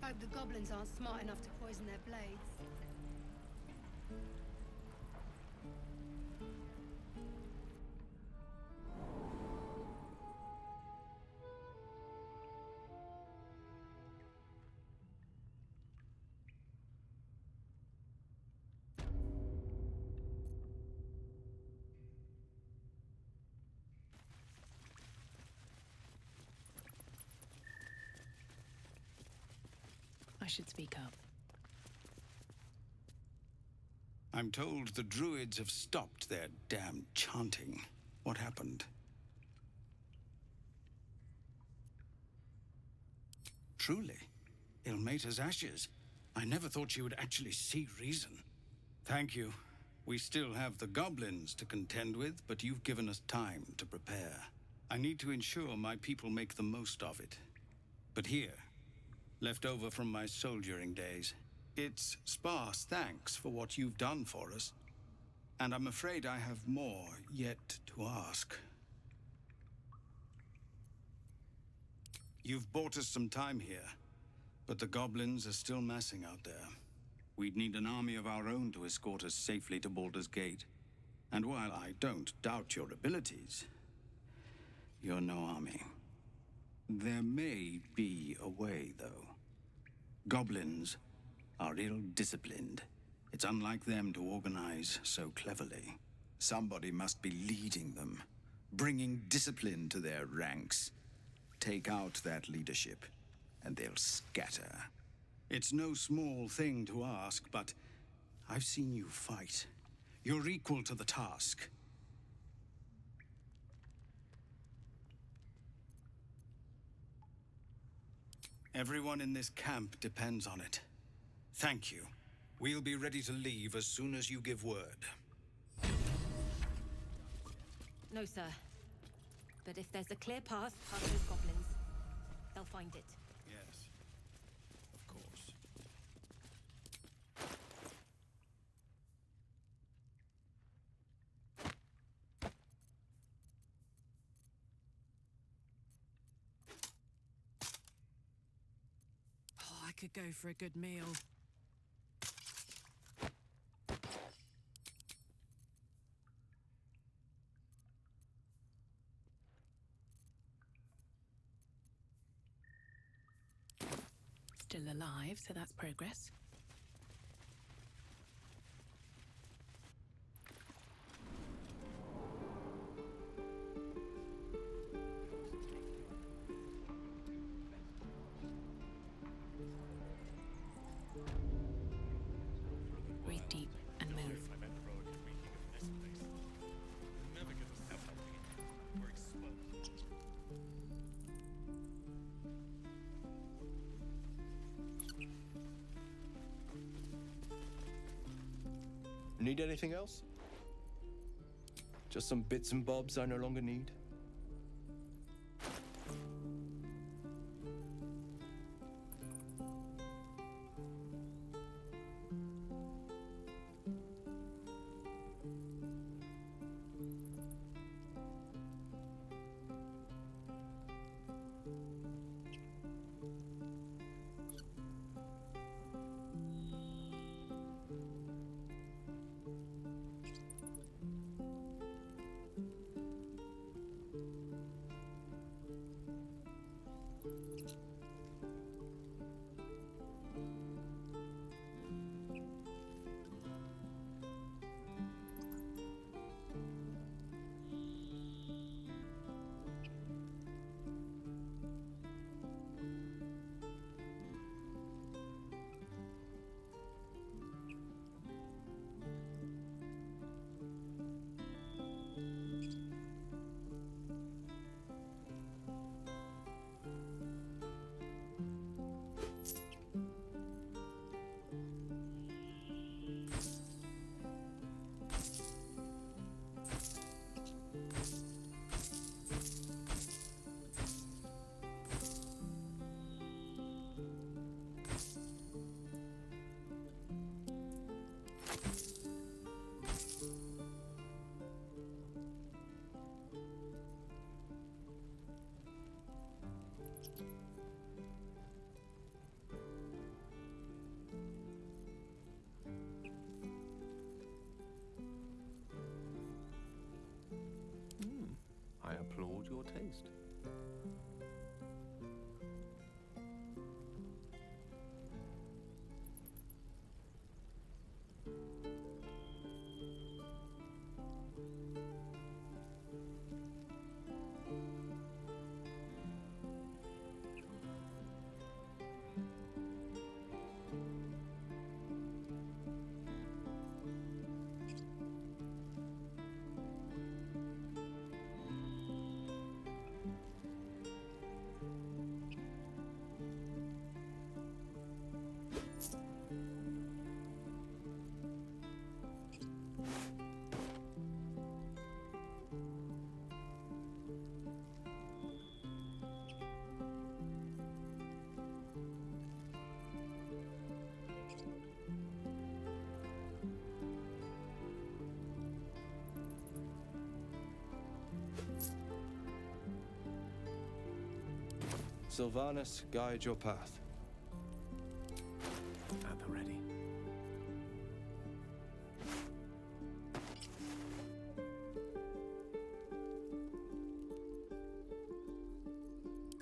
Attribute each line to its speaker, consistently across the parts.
Speaker 1: Hope the goblins aren't smart enough to poison their blades.
Speaker 2: I should speak up.
Speaker 3: I'm told the druids have stopped their damn chanting. What happened? Truly, Ilmater's ashes. I never thought she would actually see reason. Thank you. We still have the goblins to contend with, but you've given us time to prepare. I need to ensure my people make the most of it. But here, left over from my soldiering days, it's sparse thanks for what you've done for us. And I'm afraid I have more yet to ask. You've bought us some time here, but the goblins are still massing out there. We'd need an army of our own to escort us safely to Baldur's Gate. And while I don't doubt your abilities, you're no army. There may be a way, though. Goblins are ill-disciplined. It's unlike them to organize so cleverly. Somebody must be leading them, bringing discipline to their ranks. Take out that leadership, and they'll scatter. It's no small thing to ask, but I've seen you fight. You're equal to the task. Everyone in this camp depends on it. Thank you. We'll be ready to leave as soon as you give word.
Speaker 4: No, sir. But if there's a clear path past those goblins, they'll find it.
Speaker 3: Yes, of course.
Speaker 2: Oh, I could go for a good meal. Still alive, so that's progress. Breathe deep and move.
Speaker 5: Need anything else? Just some bits and bobs I no longer need? Sylvanas, guide your path.
Speaker 6: At the ready.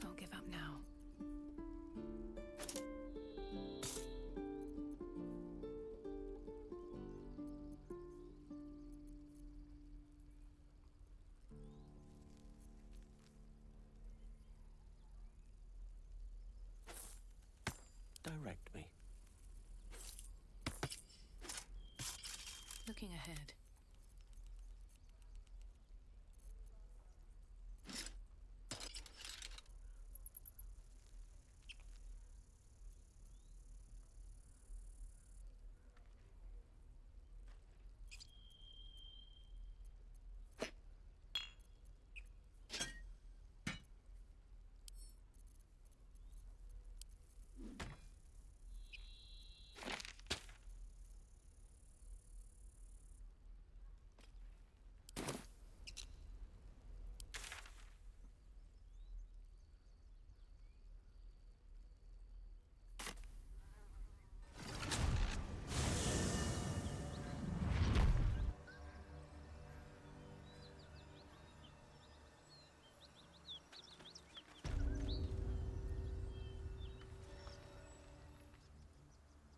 Speaker 2: Can't give up now.
Speaker 6: Direct me.
Speaker 2: Looking ahead.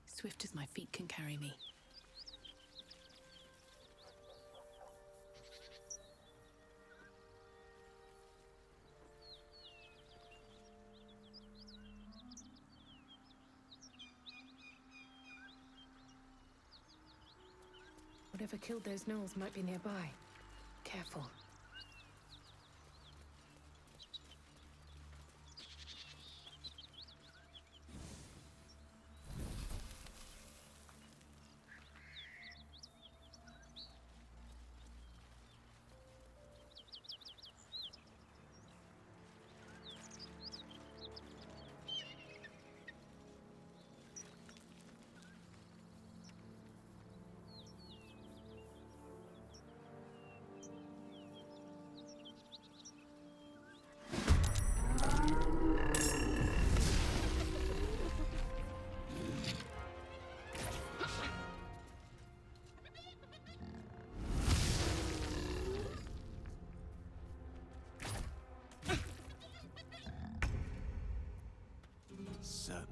Speaker 2: Swift as my feet can carry me. Whatever killed those gnolls might be nearby. Careful.
Speaker 6: Certainly.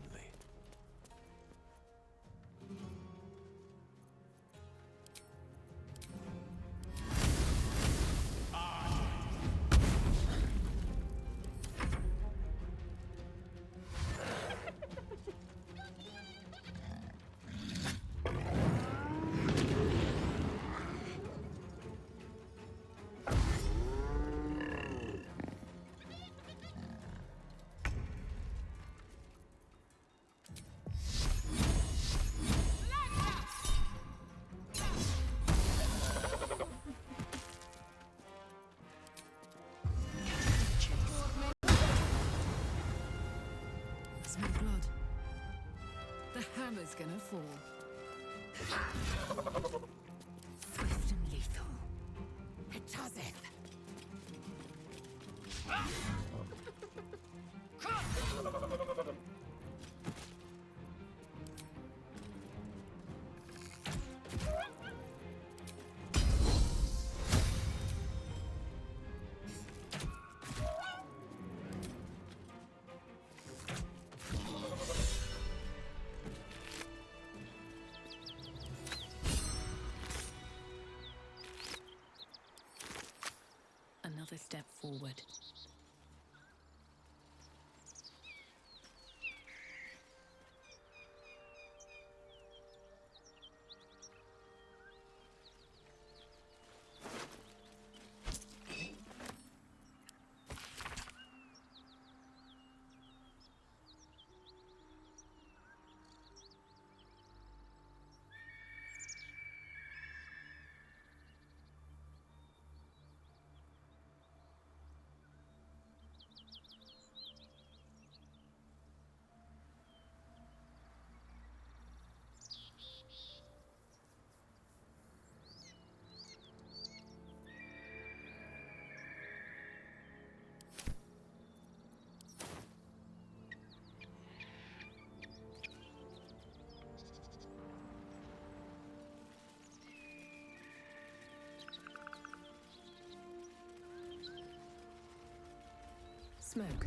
Speaker 2: Smell blood. The hammer's gonna fall.
Speaker 4: Swift and lethal. Petazeth.
Speaker 2: Another step forward. Smoke.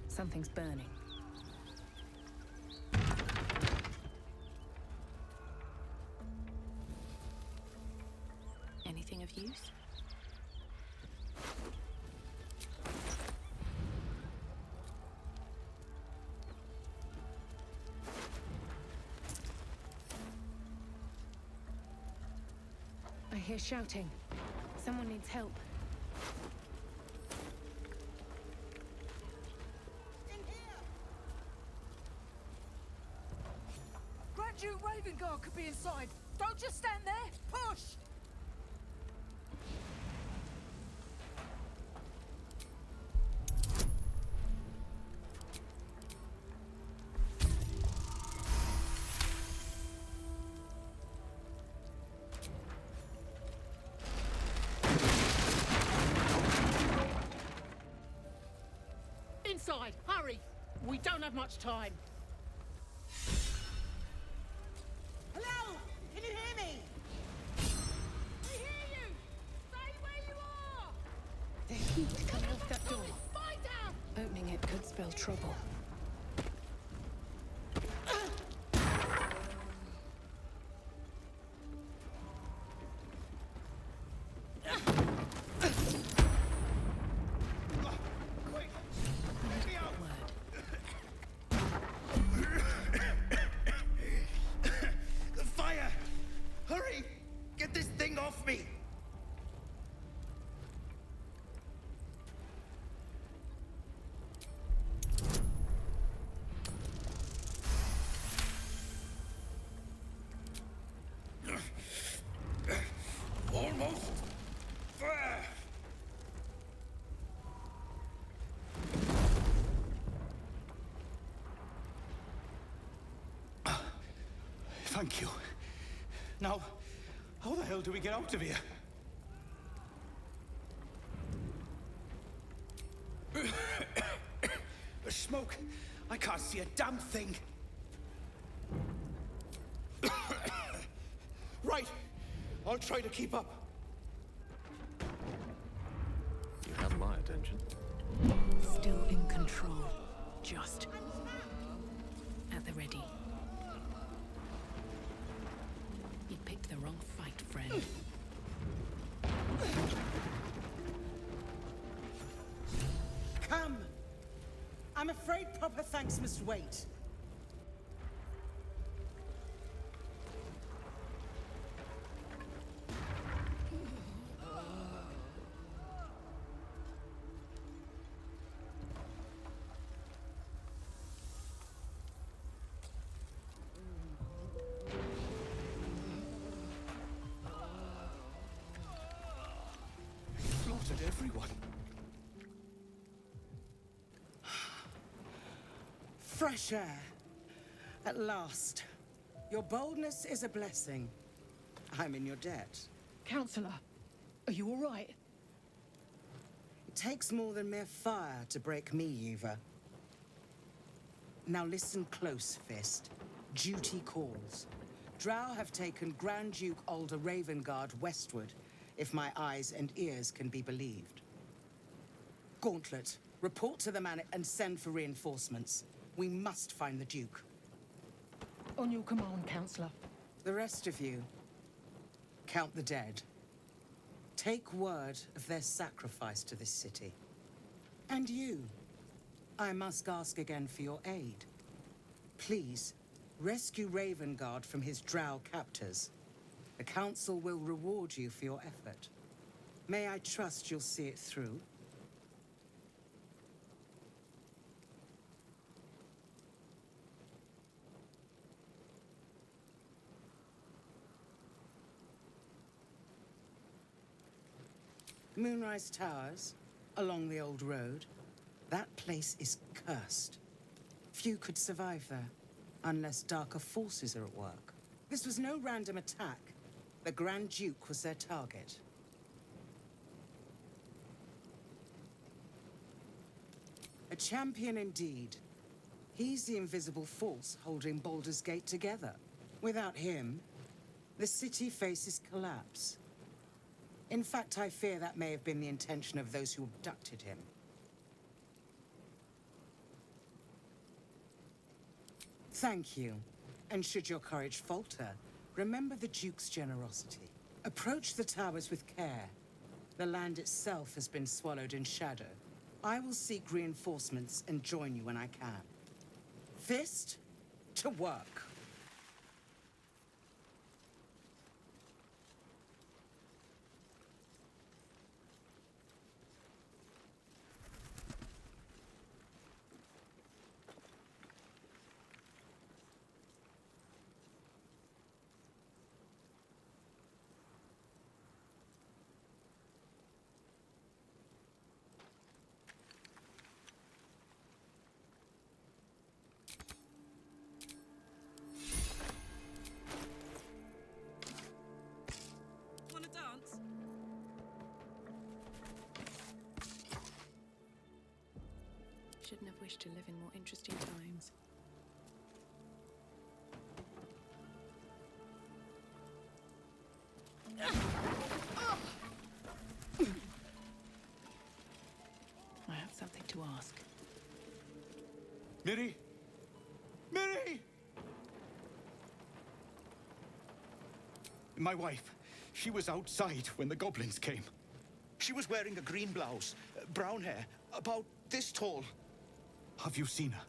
Speaker 2: Something's burning. Anything of use?
Speaker 1: I hear shouting. Someone needs help.
Speaker 7: Grand Duke Ravengard could be inside. Don't just stand there. Push!
Speaker 8: Inside! Hurry! We don't have much time.
Speaker 7: Hello? Can you hear me? We hear you! Stay where you are!
Speaker 1: The heat coming off that door.
Speaker 7: Fight down!
Speaker 1: Opening it could spell trouble.
Speaker 3: The fire! Hurry! Get this thing off me! Almost there! Thank you. Now, how the hell do we get out of here? The smoke. I can't see a damn thing. Right. I'll try to keep up.
Speaker 6: You have my attention.
Speaker 2: Still in control. Just at the ready. You picked the wrong fight, friend.
Speaker 7: Come! I'm afraid proper thanks must wait.
Speaker 3: Slaughtered everyone.
Speaker 7: Fresh air. At last. Your boldness is a blessing. I'm in your debt.
Speaker 8: Counselor, are you all right?
Speaker 7: It takes more than mere fire to break me, Eva. Now listen close, Fist. Duty calls. Drow have taken Grand Duke Alder Ravengard westward, if my eyes and ears can be believed. Gauntlet, report to the man and send for reinforcements. We must find the Duke.
Speaker 8: On your command, Counselor.
Speaker 7: The rest of you, count the dead. Take word of their sacrifice to this city. And you, I must ask again for your aid. Please, rescue Ravengard from his drow captors. The Council will reward you for your effort. May I trust you'll see it through? Moonrise Towers, along the old road. That place is cursed. Few could survive there, unless darker forces are at work. This was no random attack. The Grand Duke was their target. A champion indeed. He's the invisible force holding Baldur's Gate together. Without him, the city faces collapse. In fact, I fear that may have been the intention of those who abducted him. Thank you. And should your courage falter, remember the Duke's generosity. Approach the towers with care. The land itself has been swallowed in shadow. I will seek reinforcements and join you when I can. Fist to work.
Speaker 2: Want to dance? Shouldn't have wished to live in more interesting times. I have something to ask.
Speaker 3: Miri! Miri!
Speaker 9: My wife, she was outside when the goblins came. She was wearing a green blouse, brown hair, about this tall. Have you seen her?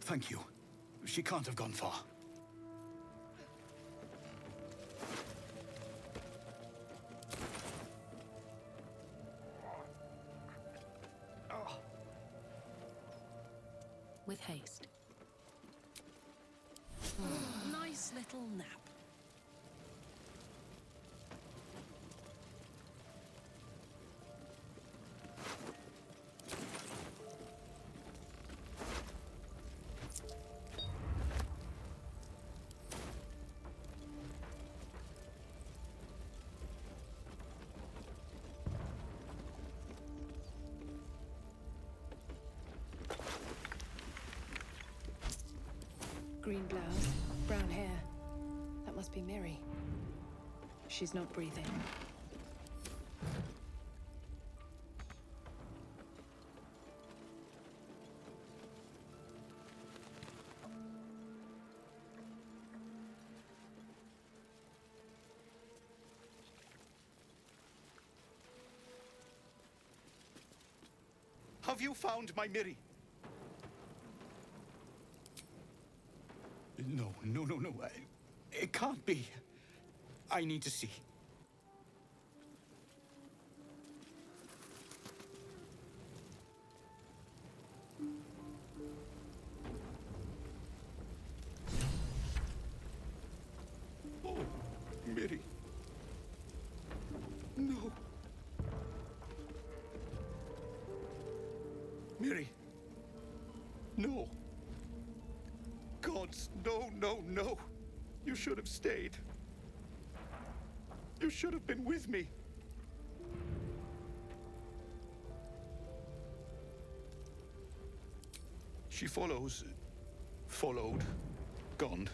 Speaker 9: Thank you. She can't have gone far.
Speaker 2: With haste. Nice little nap. Green blouse, brown hair. That must be Miri. She's not breathing.
Speaker 9: Have you found my Miri? No. It can't be. I need to see. Oh, Miri. No. Miri. No. Gods, no. You should have stayed. You should have been with me. She followed, gone.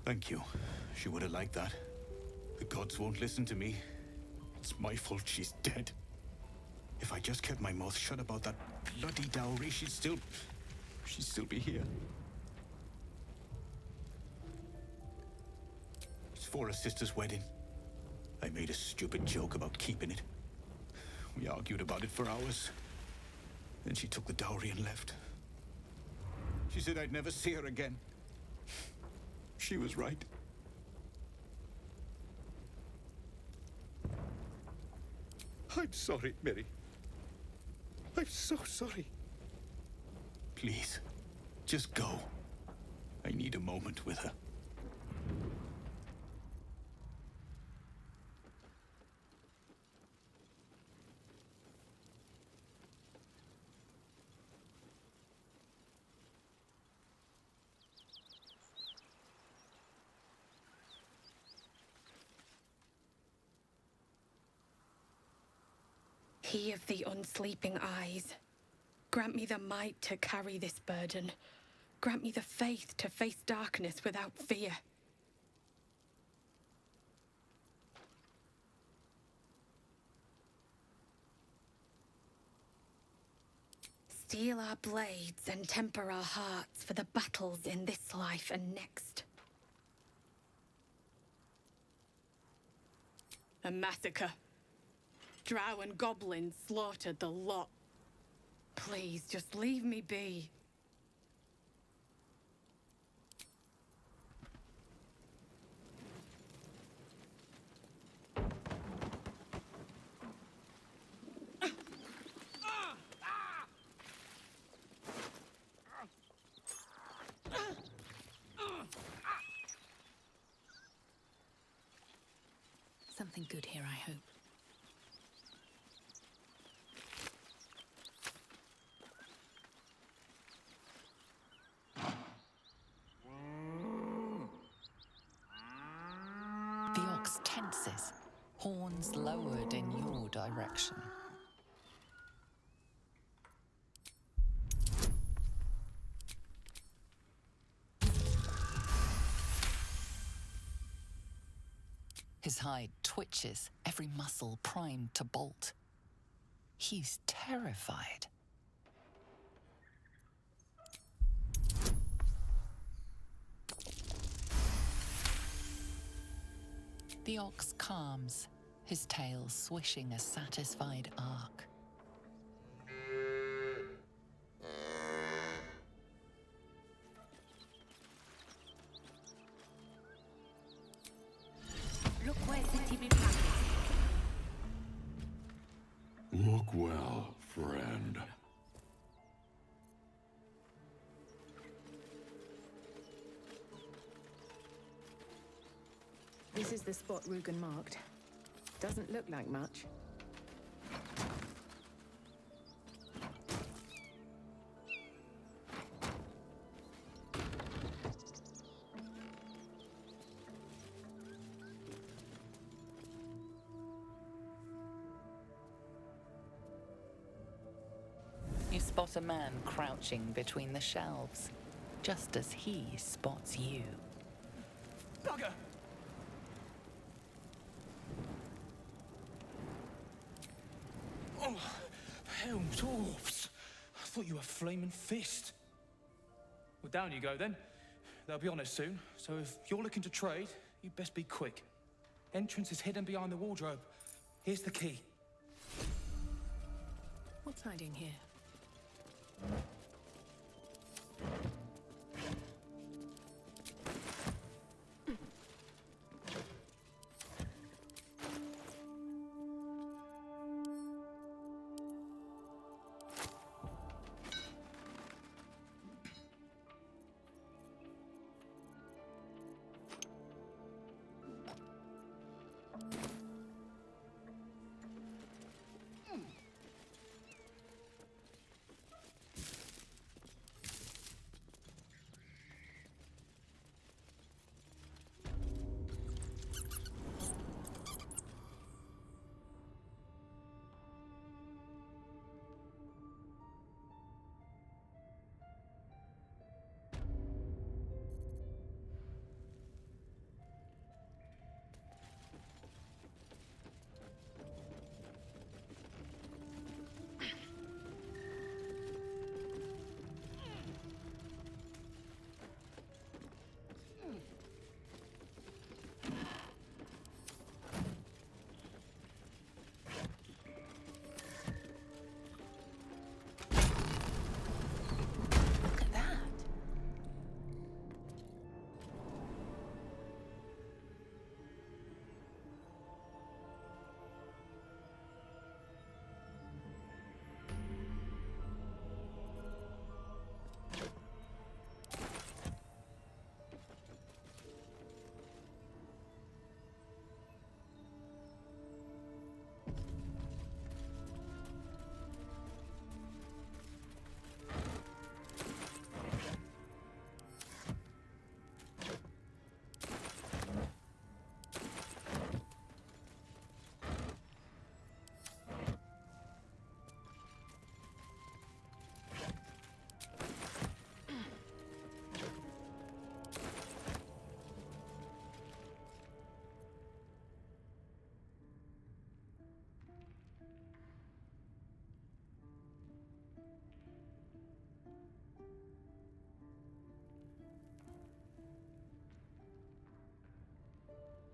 Speaker 9: Thank you. She would have liked that. The gods won't listen to me. It's my fault she's dead. If I just kept my mouth shut about that bloody dowry, she'd still be here. It's for her sister's wedding. I made a stupid joke about keeping it. We argued about it for hours. Then she took the dowry and left. She said I'd never see her again. She was right. I'm sorry, Miri. I'm so sorry. Please, just go. I need a moment with her.
Speaker 10: He of the unsleeping eyes, grant me the might to carry this burden,
Speaker 2: Grant me the faith to face darkness without fear. Steel our blades and temper our hearts for the battles in this life and next. A massacre. Drow and goblins slaughtered the lot. Please, just leave me be.
Speaker 4: Something good here, I hope.
Speaker 10: The ox tenses, horns lowered in your direction. His hide twitches, every muscle primed to bolt. He's terrified. The ox calms, his tail swishing a satisfied arc.
Speaker 4: Look where city be planted.
Speaker 11: Look well, friend.
Speaker 2: This is the spot Rugen marked. Doesn't look like much.
Speaker 10: You spot a man crouching between the shelves, just as he spots you.
Speaker 9: Bugger! Oh, hell, dwarves! I thought you were flaming fist. Well, down you go then. They'll be on us soon, so if you're looking to trade, you best be quick. Entrance is hidden behind the wardrobe. Here's the key.
Speaker 2: What's hiding here?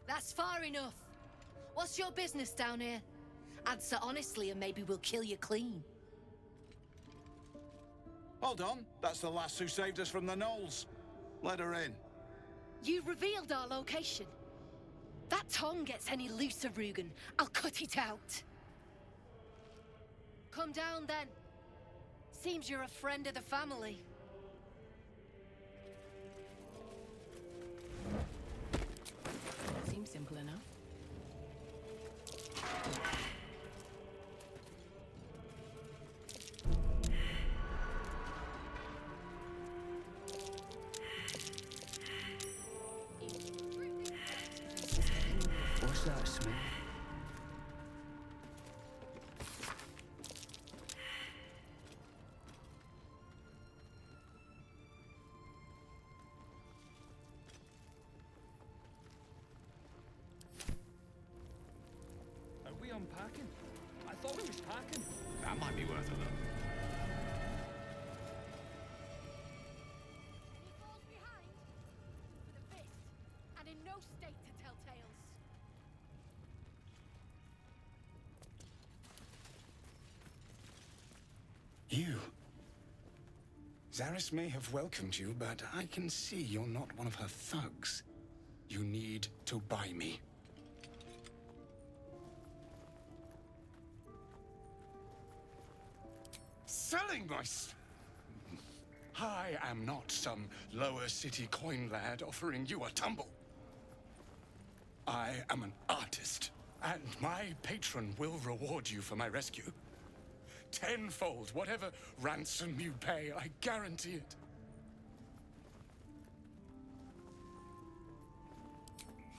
Speaker 12: That's far enough. What's your business down here? Answer honestly and maybe we'll kill you clean.
Speaker 13: Hold on. That's the lass who saved us from the gnolls. Let her in.
Speaker 12: You revealed our location. That tongue gets any looser, Rugen, I'll cut it out. Come down then. Seems you're a friend of the family.
Speaker 2: Seems simple enough.
Speaker 14: What's that smell?
Speaker 15: Are we unpacking? I thought we was packing.
Speaker 9: That might be worth a look.
Speaker 12: He falls behind with a fist and in no state to tell tales.
Speaker 13: You. Zaris may have welcomed you, but I can see you're not one of her thugs. You need to buy me. Selling my... I am not some lower city coin lad offering you a tumble. I am an artist, and my patron will reward you for my rescue. Tenfold, whatever ransom you pay, I guarantee it.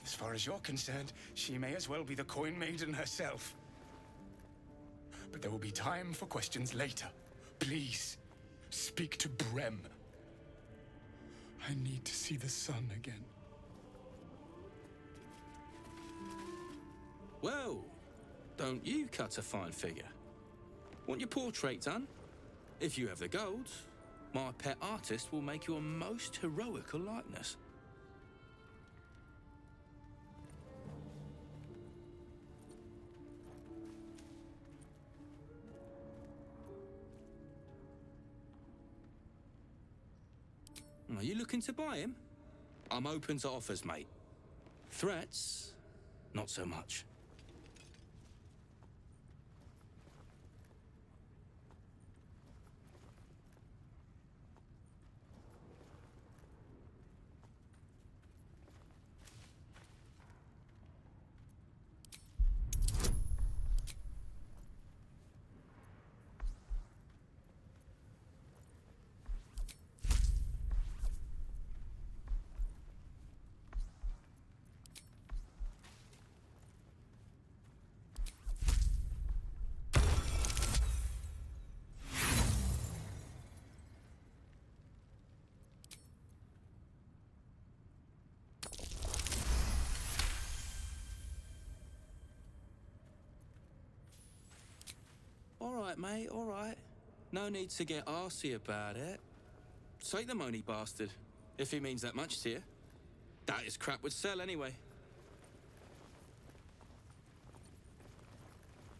Speaker 13: As far as you're concerned, she may as well be the coin maiden herself. But there will be time for questions later. Please, speak to Brem. I need to see the sun again.
Speaker 14: Well, don't you cut a fine figure? Want your portrait done? If you have the gold, my pet artist will make you a most heroical likeness. Are you looking to buy him? I'm open to offers, mate. Threats? Not so much. All right, mate, all right. No need to get arsey about it. Take the money, bastard, if he means that much to you. That is crap would sell anyway.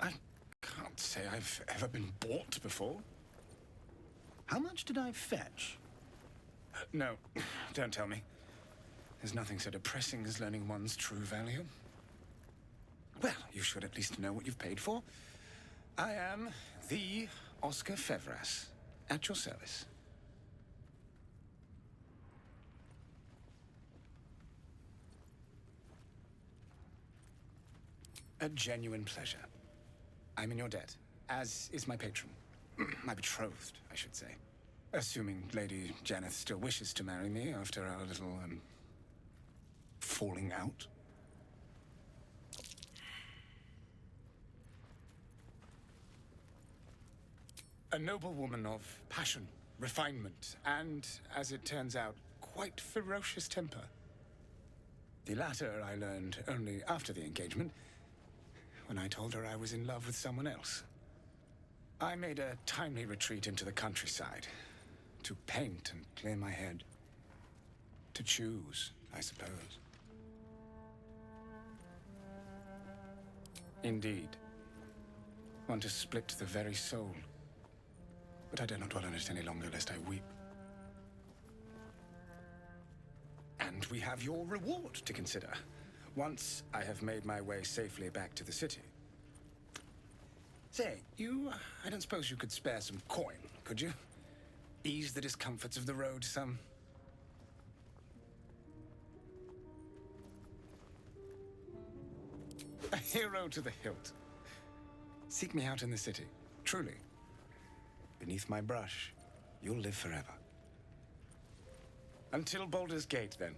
Speaker 13: I can't say I've ever been bought before. How much did I fetch? No, don't tell me. There's nothing so depressing as learning one's true value. Well, you should at least know what you've paid for. I am the Oscar Fevras, at your service. A genuine pleasure. I'm in your debt, as is my patron. My betrothed, I should say. Assuming Lady Janeth still wishes to marry me after our little, falling out. A noble woman of passion, refinement, and, as it turns out, quite ferocious temper. The latter I learned only after the engagement, when I told her I was in love with someone else. I made a timely retreat into the countryside, to paint and clear my head. To choose, I suppose. Indeed. One to split the very soul. But I dare not dwell on it any longer, lest I weep. And we have your reward to consider, once I have made my way safely back to the city. Say, I don't suppose you could spare some coin, could you? Ease the discomforts of the road some. A hero to the hilt. Seek me out in the city, truly. Beneath my brush, you'll live forever. Until Baldur's Gate, then.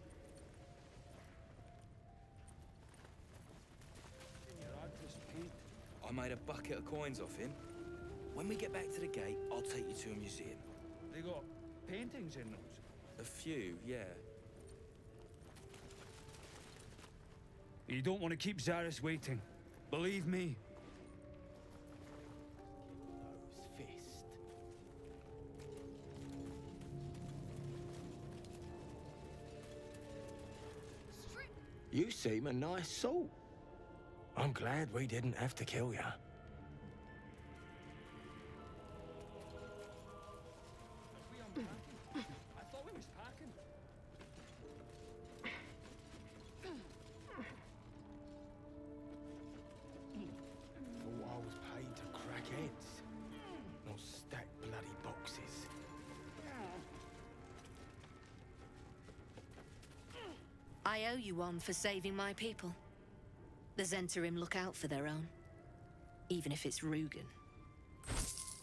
Speaker 14: I made a bucket of coins off him. When we get back to the gate, I'll take you to a museum.
Speaker 15: They got paintings in those?
Speaker 14: A few, yeah.
Speaker 15: You don't want to keep Zaris waiting. Believe me.
Speaker 5: Fist. You seem a nice soul. I'm glad we didn't have to kill ya.
Speaker 15: I thought we was packing.
Speaker 5: Thought I was paid to crack heads, not stack bloody boxes.
Speaker 12: I owe you one for saving my people. The Zentarim look out for their own, even if it's Rugen.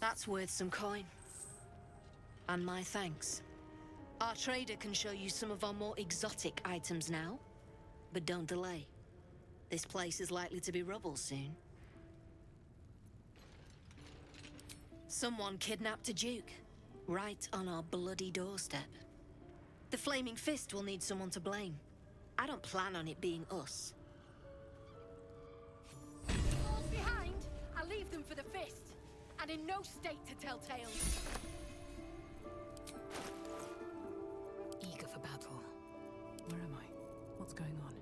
Speaker 12: That's worth some coin. And my thanks. Our trader can show you some of our more exotic items now, but don't delay. This place is likely to be rubble soon. Someone kidnapped a duke, right on our bloody doorstep. The Flaming Fist will need someone to blame. I don't plan on it being us. Falls behind, I leave them for the Fist, and in no state to tell tales.
Speaker 2: Eager for battle. Where am I? What's going on?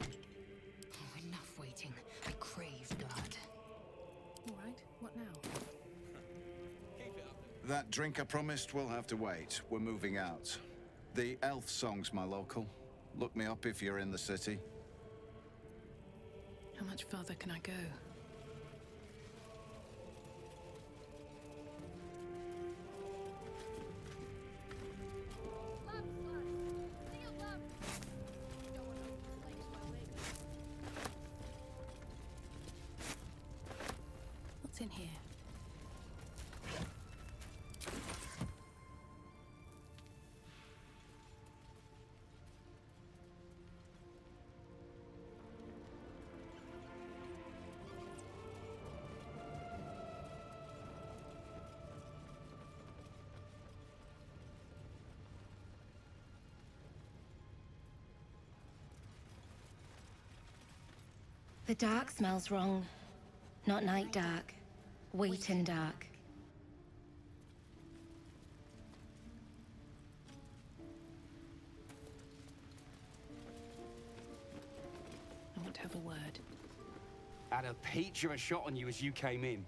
Speaker 2: Oh, enough waiting. I crave blood. All right, what now?
Speaker 16: That drink I promised will have to wait. We're moving out. The elf song's my local. Look me up if you're in the city.
Speaker 2: How much further can I go? What's in here?
Speaker 17: The dark smells wrong. Not night dark. Waiting dark.
Speaker 2: I want to have a word.
Speaker 18: Had a peach of a shot on you as you came in.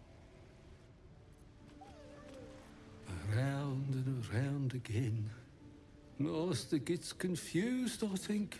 Speaker 11: Around and around again. Master gets confused, I think.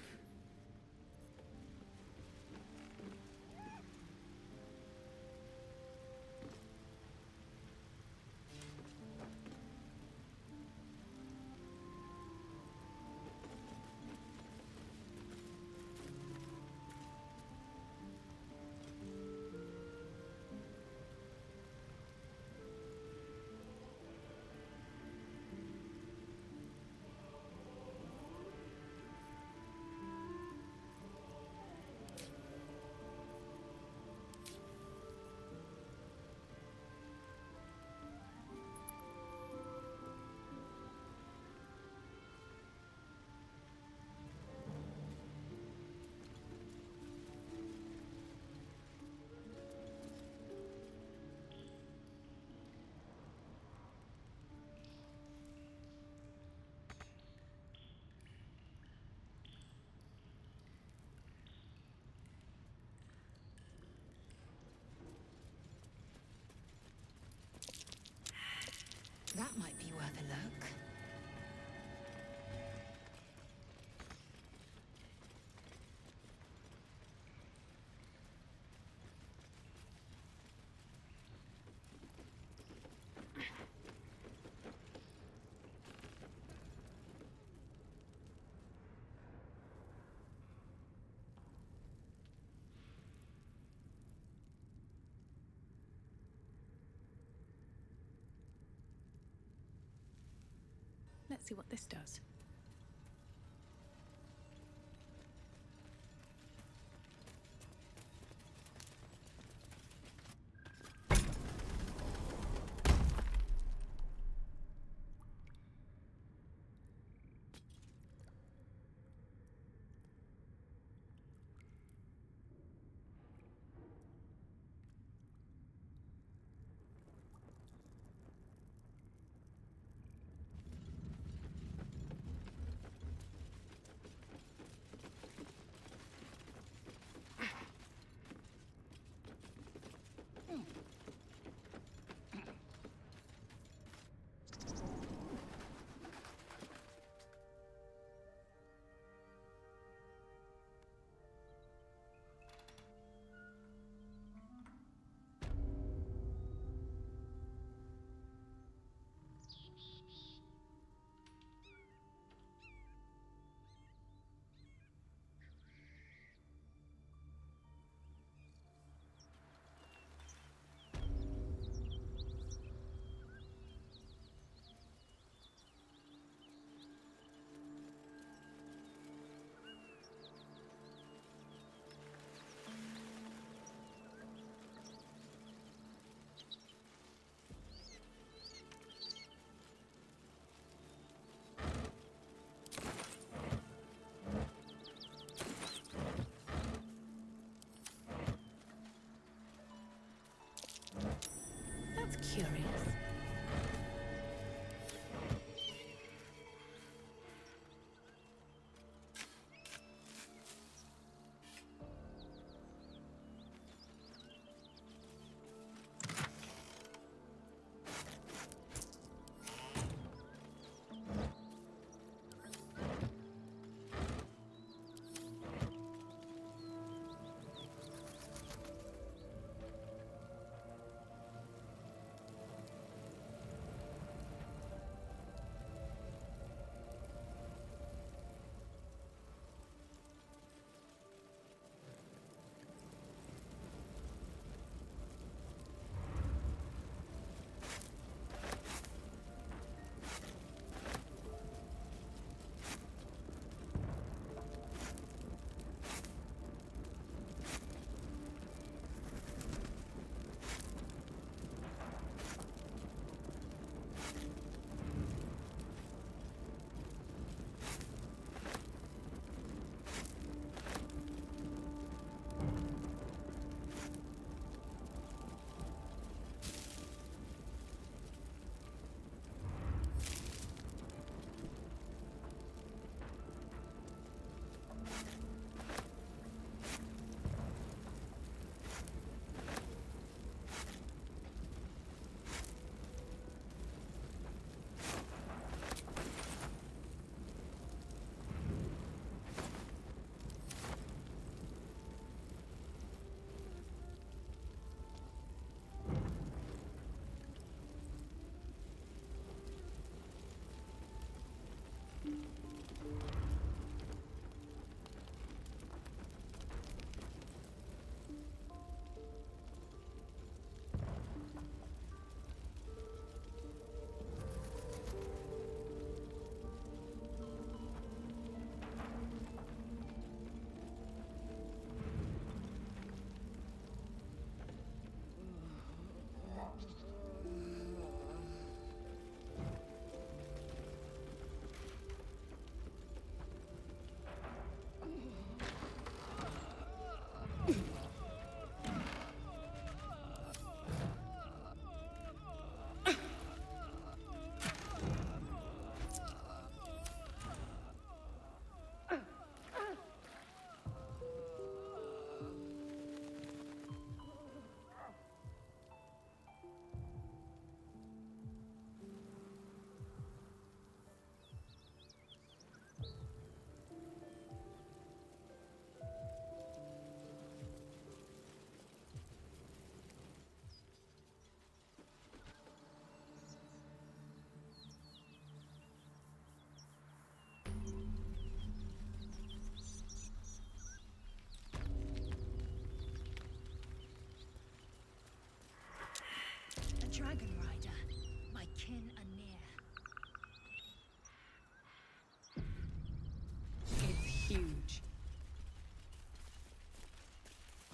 Speaker 2: Let's see what this does.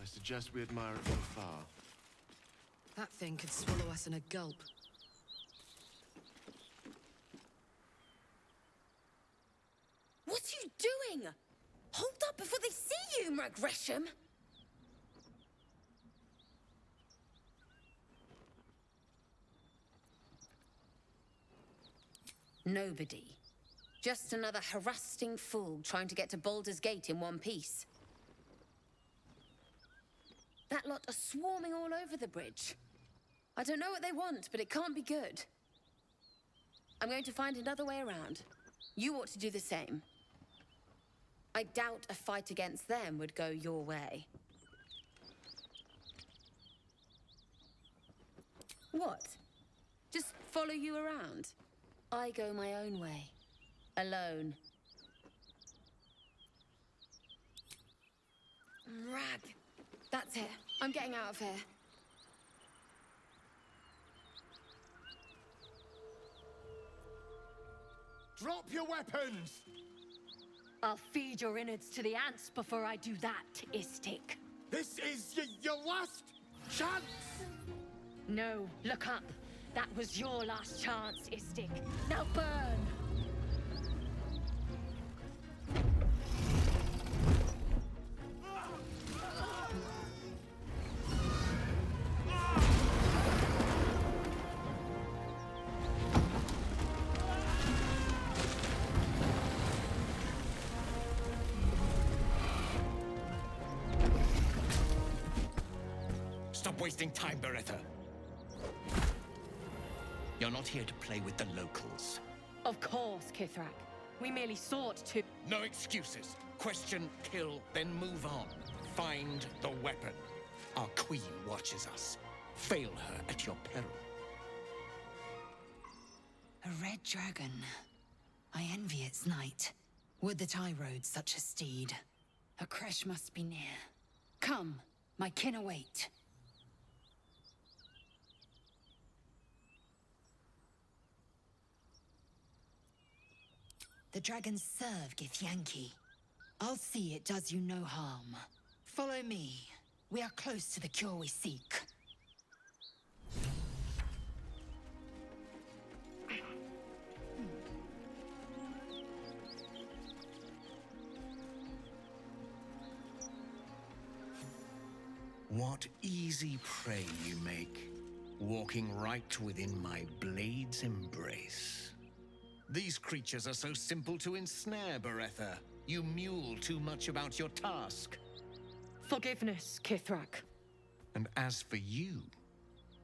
Speaker 19: suggest we admire it from afar.
Speaker 1: That thing could swallow us in a gulp.
Speaker 12: What are you doing? Hold up before they see you, Gresham. Nobody. Just another harassing fool trying to get to Baldur's Gate in one piece. That lot are swarming all over the bridge. I don't know what they want, but it can't be good. I'm going to find another way around. You ought to do the same. I doubt a fight against them would go your way. What? Just follow you around? I go my own way. Alone. Rag. That's it. I'm getting out of here.
Speaker 5: Drop your weapons!
Speaker 20: I'll feed your innards to the ants before I do that, Istik.
Speaker 5: This is your last chance!
Speaker 20: No, look up. That was your last chance, Istik. Now burn!
Speaker 21: Stop wasting time, Beretta. You're not here to play with the locals.
Speaker 20: Of course, Kithrak. We merely sought to...
Speaker 21: No excuses. Question, kill, then move on. Find the weapon. Our queen watches us. Fail her at your peril.
Speaker 12: A red dragon. I envy its knight. Would that I rode such a steed. A crash must be near. Come, my kin await. The dragons serve Githyanki. I'll see it does you no harm. Follow me. We are close to the cure we seek.
Speaker 21: What easy prey you make, walking right within my blade's embrace. These creatures are so simple to ensnare, Beretta. You mule too much about your task.
Speaker 20: Forgiveness, Kithrak.
Speaker 21: And as for you,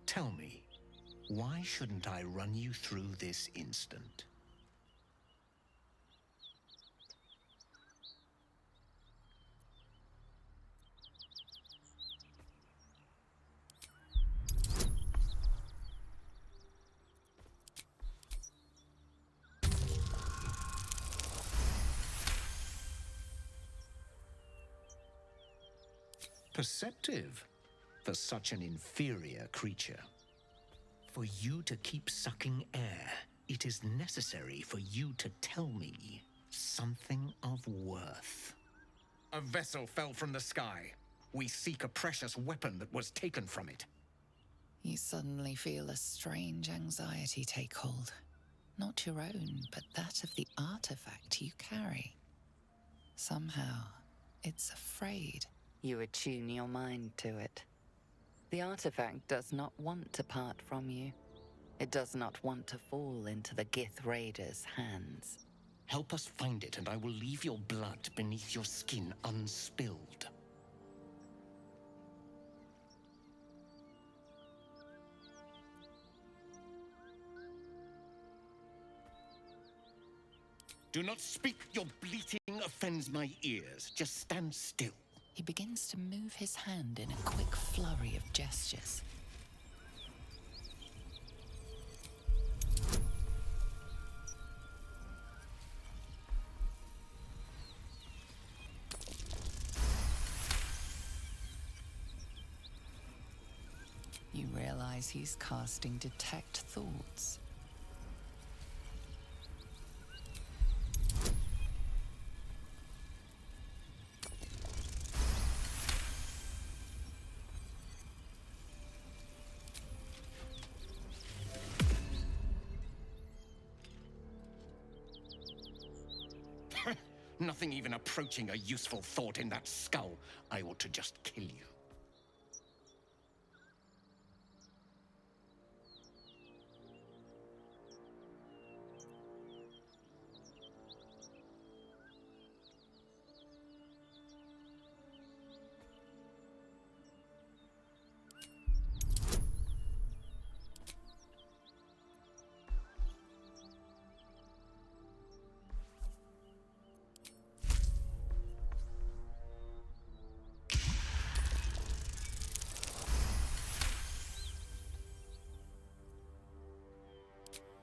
Speaker 21: tell me, why shouldn't I run you through this instant? Perceptive for such an inferior creature. For you to keep sucking air, it is necessary for you to tell me something of worth. A vessel fell from the sky. We seek a precious weapon that was taken from it.
Speaker 10: You suddenly feel a strange anxiety take hold. Not your own, but that of the artifact you carry. Somehow, it's afraid. You attune your mind to it. The artifact does not want to part from you. It does not want to fall into the Gith Raiders' hands.
Speaker 21: Help us find it, and I will leave your blood beneath your skin unspilled. Do not speak. Your bleating offends my ears. Just stand still.
Speaker 10: He begins to move his hand in a quick flurry of gestures. You realize he's casting Detect Thoughts.
Speaker 21: Nothing even approaching a useful thought in that skull. I ought to just kill you.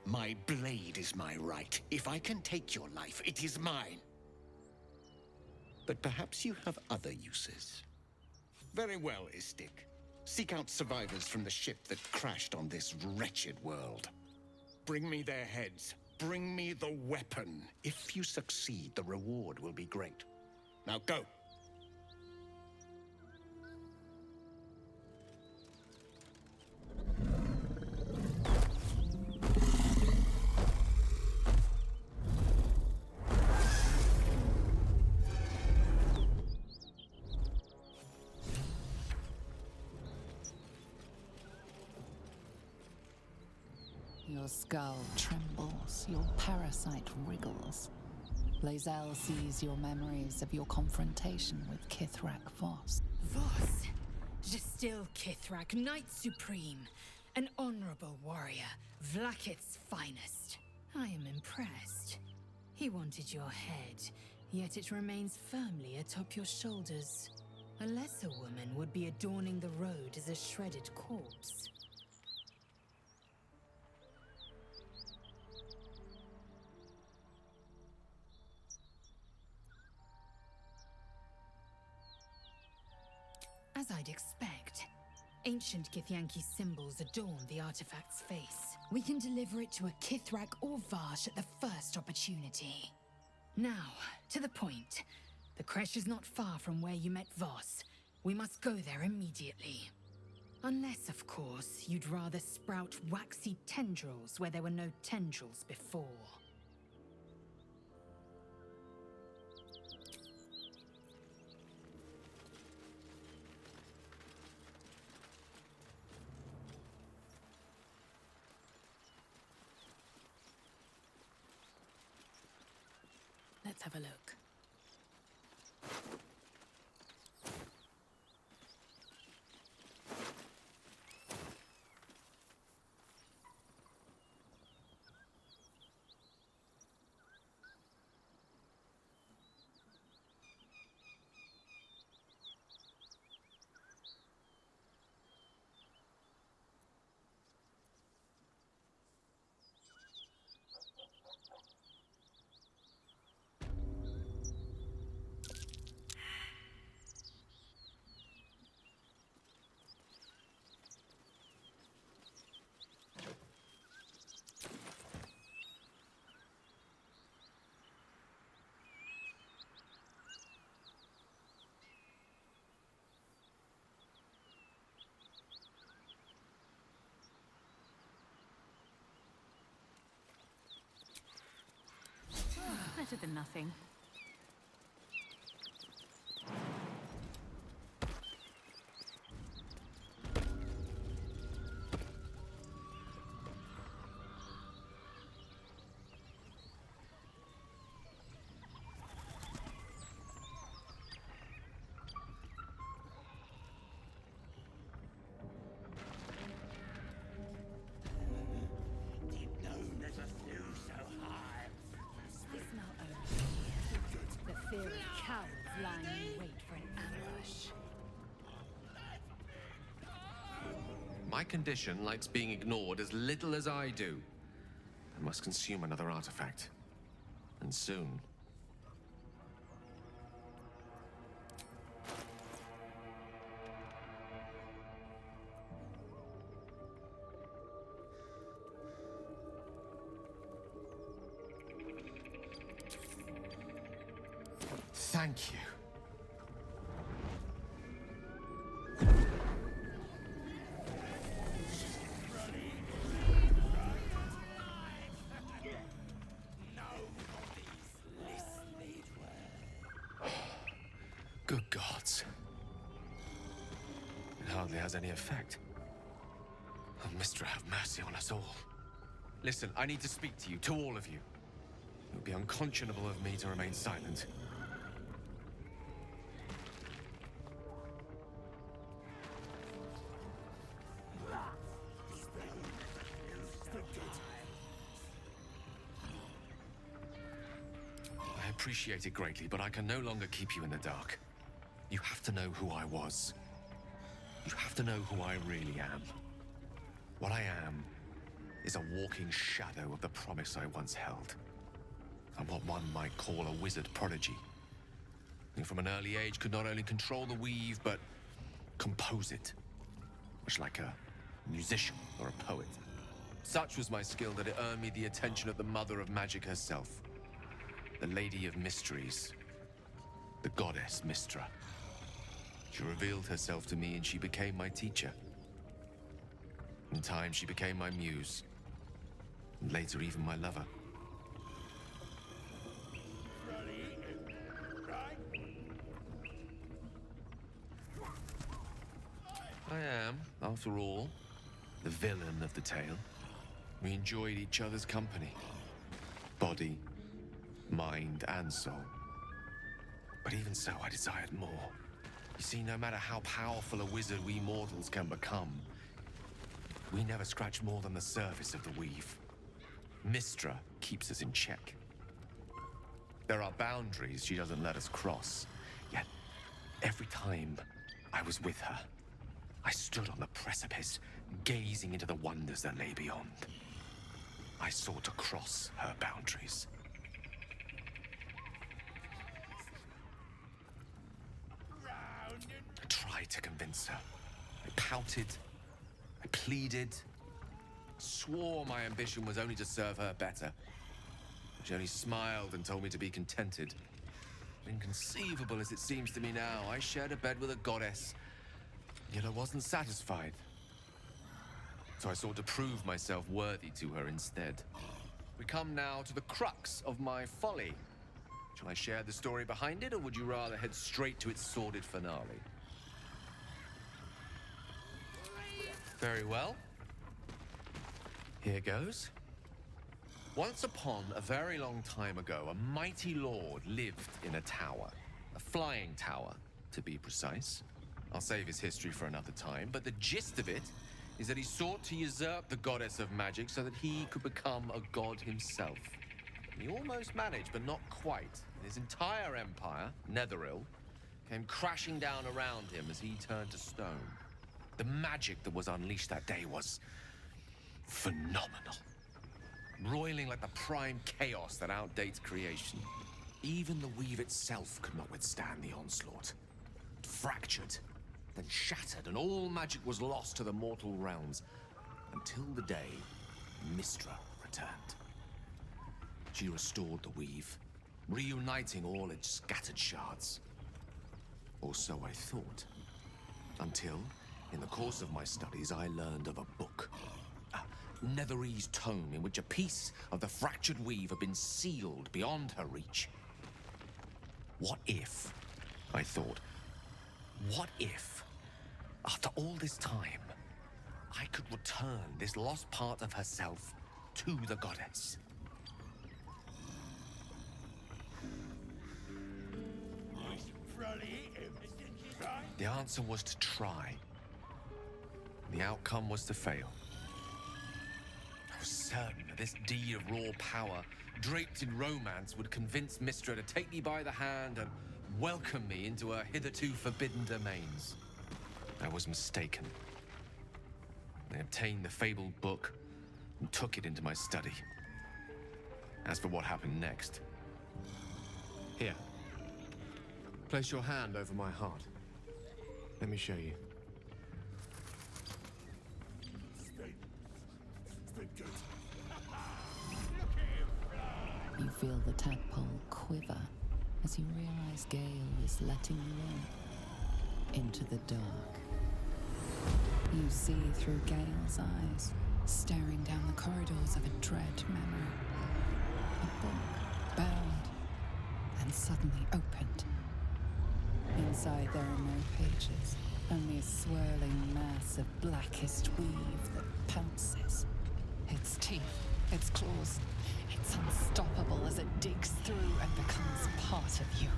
Speaker 21: My blade is my right. If I can take your life, it is mine. But perhaps you have other uses. Very well, Istik. Seek out survivors from the ship that crashed on this wretched world. Bring me their heads. Bring me the weapon. If you succeed, the reward will be great. Now go.
Speaker 10: Your skull trembles, your parasite wriggles. Lae'zel sees your memories of your confrontation with Kithrak Voss.
Speaker 2: Voss? Justil Kithrak, Knight Supreme. An honorable warrior, Vlakith's finest. I am impressed. He wanted your head, yet it remains firmly atop your shoulders. A lesser woman would be adorning the road as a shredded corpse. As I'd expect, ancient Githyanki symbols adorn the artifact's face. We can deliver it to a Kithrak or Varsh at the first opportunity. Now, to the point. The creche is not far from where you met Voss. We must go there immediately. Unless, of course, you'd rather sprout waxy tendrils where there were no tendrils before. Let's have a look.
Speaker 4: Better than nothing.
Speaker 19: My condition likes being ignored as little as I do. I must consume another artifact. And soon. Thank you. Good gods. It hardly has any effect. Oh, Mistra, have mercy on us all. Listen, I need to speak to you, to all of you. It would be unconscionable of me to remain silent. I appreciate it greatly, but I can no longer keep you in the dark. You have to know who I was. You have to know who I really am. What I am is a walking shadow of the promise I once held. I'm what one might call a wizard prodigy, who from an early age could not only control the weave, but compose it, much like a musician or a poet. Such was my skill that it earned me the attention of the mother of magic herself, the Lady of Mysteries, the goddess Mistra. She revealed herself to me and she became my teacher. In time, she became my muse, and later even my lover. I am, after all, the villain of the tale. We enjoyed each other's company. Body, mind, and soul. But even so, I desired more. You see, no matter how powerful a wizard we mortals can become, we never scratch more than the surface of the weave. Mistra keeps us in check. There are boundaries she doesn't let us cross. Yet, every time I was with her, I stood on the precipice, gazing into the wonders that lay beyond. I sought to cross her boundaries. I tried to convince her. I pouted. I pleaded. Swore my ambition was only to serve her better. She only smiled and told me to be contented. Inconceivable as it seems to me now, I shared a bed with a goddess, yet I wasn't satisfied. So I sought to prove myself worthy to her instead. We come now to the crux of my folly. Shall I share the story behind it, or would you rather head straight to its sordid finale? Very well. Here goes. Once upon a very long time ago, a mighty lord lived in a tower. A flying tower, to be precise. I'll save his history for another time, but the gist of it is that he sought to usurp the goddess of magic so that he could become a god himself. He almost managed, but not quite. His entire empire, Netheril, came crashing down around him as he turned to stone. The magic that was unleashed that day was phenomenal. Roiling like the prime chaos that outdates creation. Even the weave itself could not withstand the onslaught. It fractured, then shattered, and all magic was lost to the mortal realms, until the day Mistra returned. She restored the weave, reuniting all its scattered shards. Or so I thought. Until, in the course of my studies, I learned of a book. Netherese tome in which a piece of the fractured weave had been sealed beyond her reach. What if, I thought, what if, after all this time, I could return this lost part of herself to the goddess? The answer was to try. The outcome was to fail. I was certain that this deed of raw power, draped in romance, would convince Mistra to take me by the hand and welcome me into her hitherto forbidden domains. I was mistaken. I obtained the fabled book and took it into my study. As for what happened next... Here. Place your hand over my heart. Let me show you.
Speaker 10: You feel the tadpole quiver as you realize Gale is letting you into the dark. You see through Gale's eyes, staring down the corridors of a dread memory. A book bound and suddenly opened. Inside there are no pages, only a swirling mass of blackest weave that pounces. Its teeth, its claws, it's unstoppable as it digs through and becomes part of you.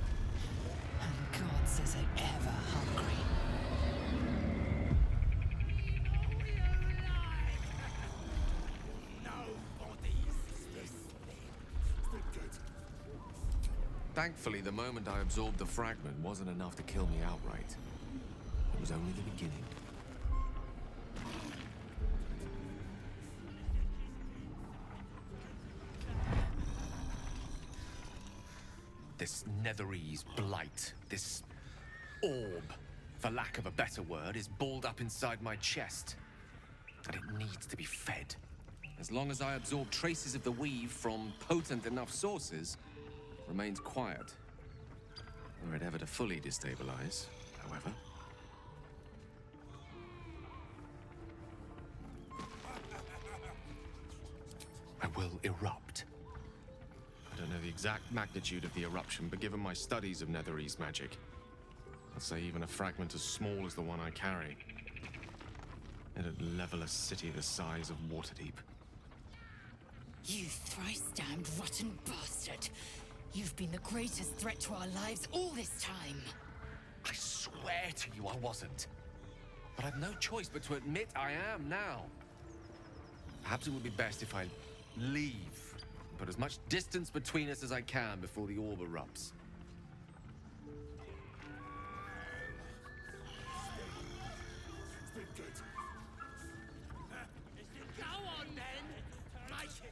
Speaker 10: And gods, is it ever hungry.
Speaker 19: Thankfully, the moment I absorbed the fragment wasn't enough to kill me outright. It was only the beginning. This Netherese blight, this orb, for lack of a better word, is balled up inside my chest. And it needs to be fed. As long as I absorb traces of the weave from potent enough sources, it remains quiet. Were it ever to fully destabilize, however. I will erupt. I don't know the exact magnitude of the eruption, but given my studies of Netherese magic, I'd say even a fragment as small as the one I carry, it'd level a city the size of Waterdeep.
Speaker 2: You thrice-damned rotten bastard! You've been the greatest threat to our lives all this time!
Speaker 19: I swear to you I wasn't. But I've no choice but to admit I am now. Perhaps it would be best if I leave. Put as much distance between us as I can before the orb erupts.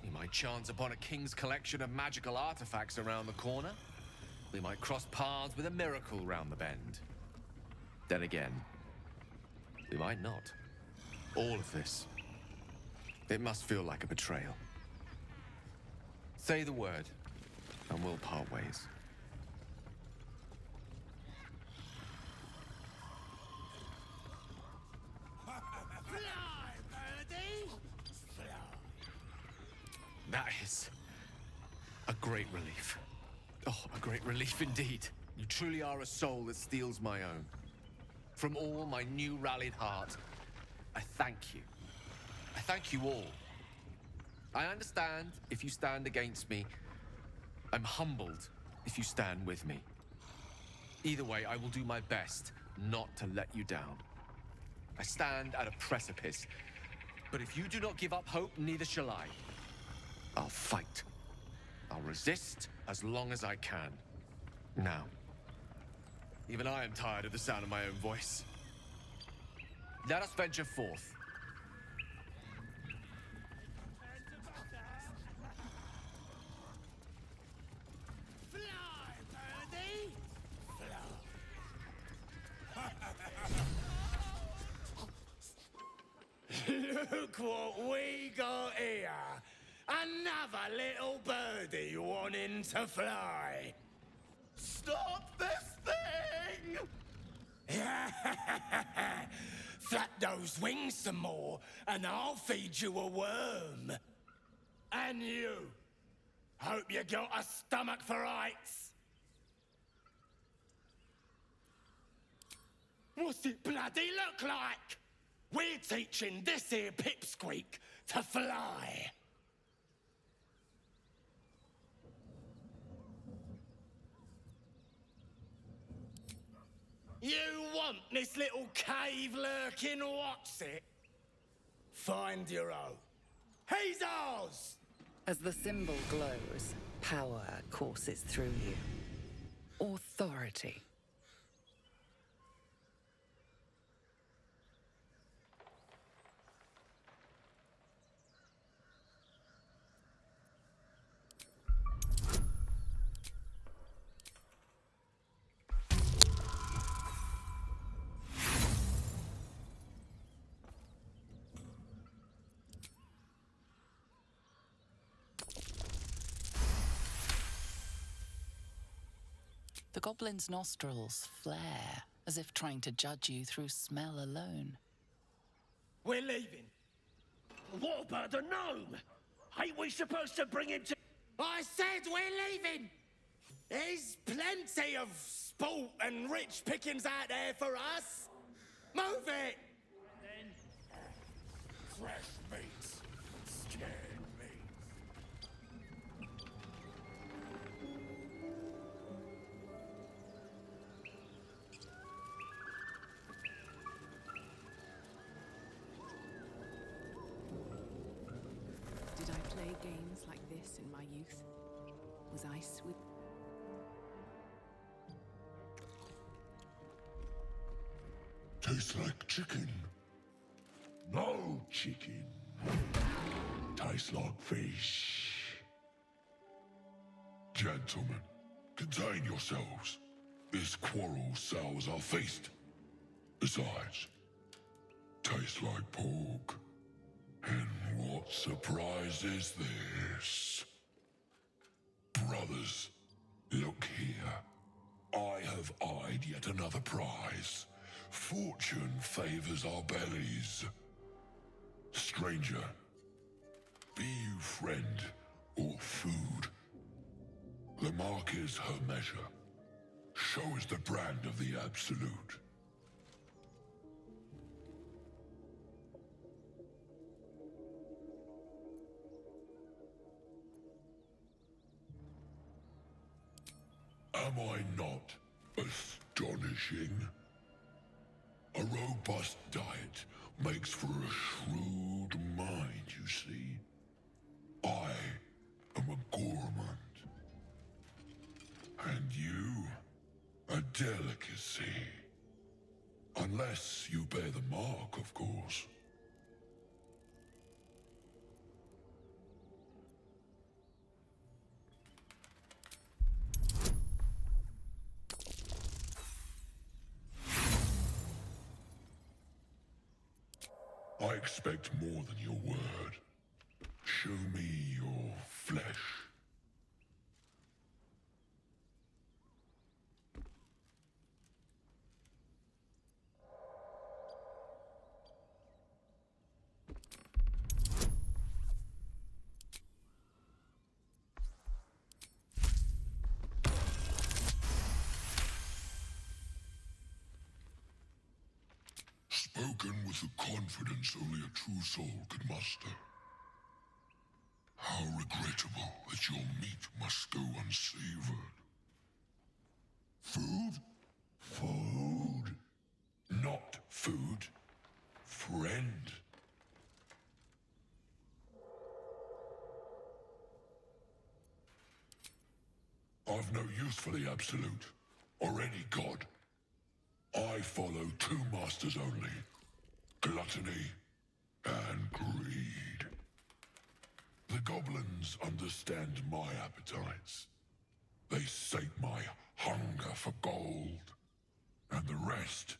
Speaker 19: We might chance upon a king's collection of magical artifacts around the corner. We might cross paths with a miracle round the bend. Then again, we might not. All of this. It must feel like a betrayal. Say the word, and we'll part ways. That is a great relief. Oh, a great relief indeed. You truly are a soul that steals my own. From all my new rallied heart, I thank you. I thank you all. I understand if you stand against me. I'm humbled if you stand with me. Either way, I will do my best not to let you down. I stand at a precipice, but if you do not give up hope, neither shall I. I'll fight. I'll resist as long as I can. Now, even I am tired of the sound of my own voice. Let us venture forth.
Speaker 5: Look what we got here. Another little birdie wanting to fly. Stop this thing! Flap those wings some more, and I'll feed you a worm. And you. Hope you got a stomach for heights. What's it bloody look like? We're teaching this here pipsqueak to fly. You want this little cave lurking, what's it? Find your own. He's ours!
Speaker 10: As the symbol glows, power courses through you. Authority. The goblin's nostrils flare, as if trying to judge you through smell alone.
Speaker 5: We're leaving.
Speaker 6: What about the gnome? Ain't we supposed to bring him to...
Speaker 5: I said we're leaving! There's plenty of sport and rich pickings out there for us. Move it! Fresh meats, scared meats.
Speaker 8: Did I play games like this in my youth? Was I sweet?
Speaker 22: Tastes like chicken. No chicken. Tastes like fish. Gentlemen, contain yourselves. This quarrel sours our feast. Besides, tastes like pork. And what surprise is this? Brothers, look here. I have eyed yet another prize. Fortune favors our bellies. Stranger, be you friend or food. The mark is her measure. Show is the brand of the absolute. Am I not astonishing? A robust diet makes for a shrewd mind, you see. I am a gourmand. And you, a delicacy. Unless you bear the mark, of course. I expect more than your word. Show me your flesh. Spoken with the confidence only a true soul could muster. How regrettable that your meat must go unsavored. Food? Food. Not food. Friend. I've no use for the Absolute, or any god. I follow two masters only. Gluttony and greed. The goblins understand my appetites. They sate my hunger for gold. And the rest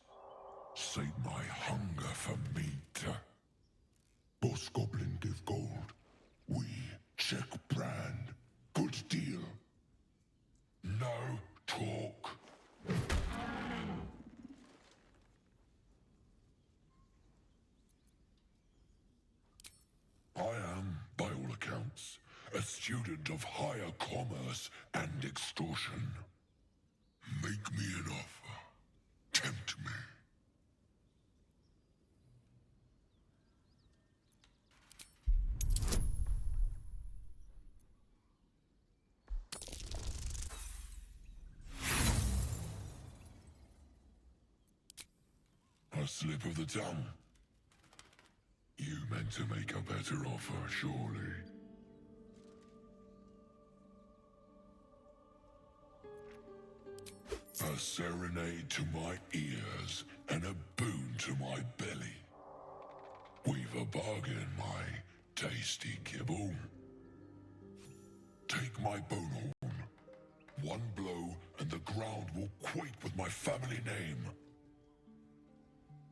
Speaker 22: sate my hunger for meat. Boss goblin give gold. We check brand. Good deal. No talk. I am, by all accounts, a student of higher commerce and extortion. Make me an offer. Tempt me. A slip of the tongue. You meant to make a better offer, surely. A serenade to my ears and a boon to my belly. We've a bargain, my tasty kibble. Take my bone horn. One blow and the ground will quake with my family name.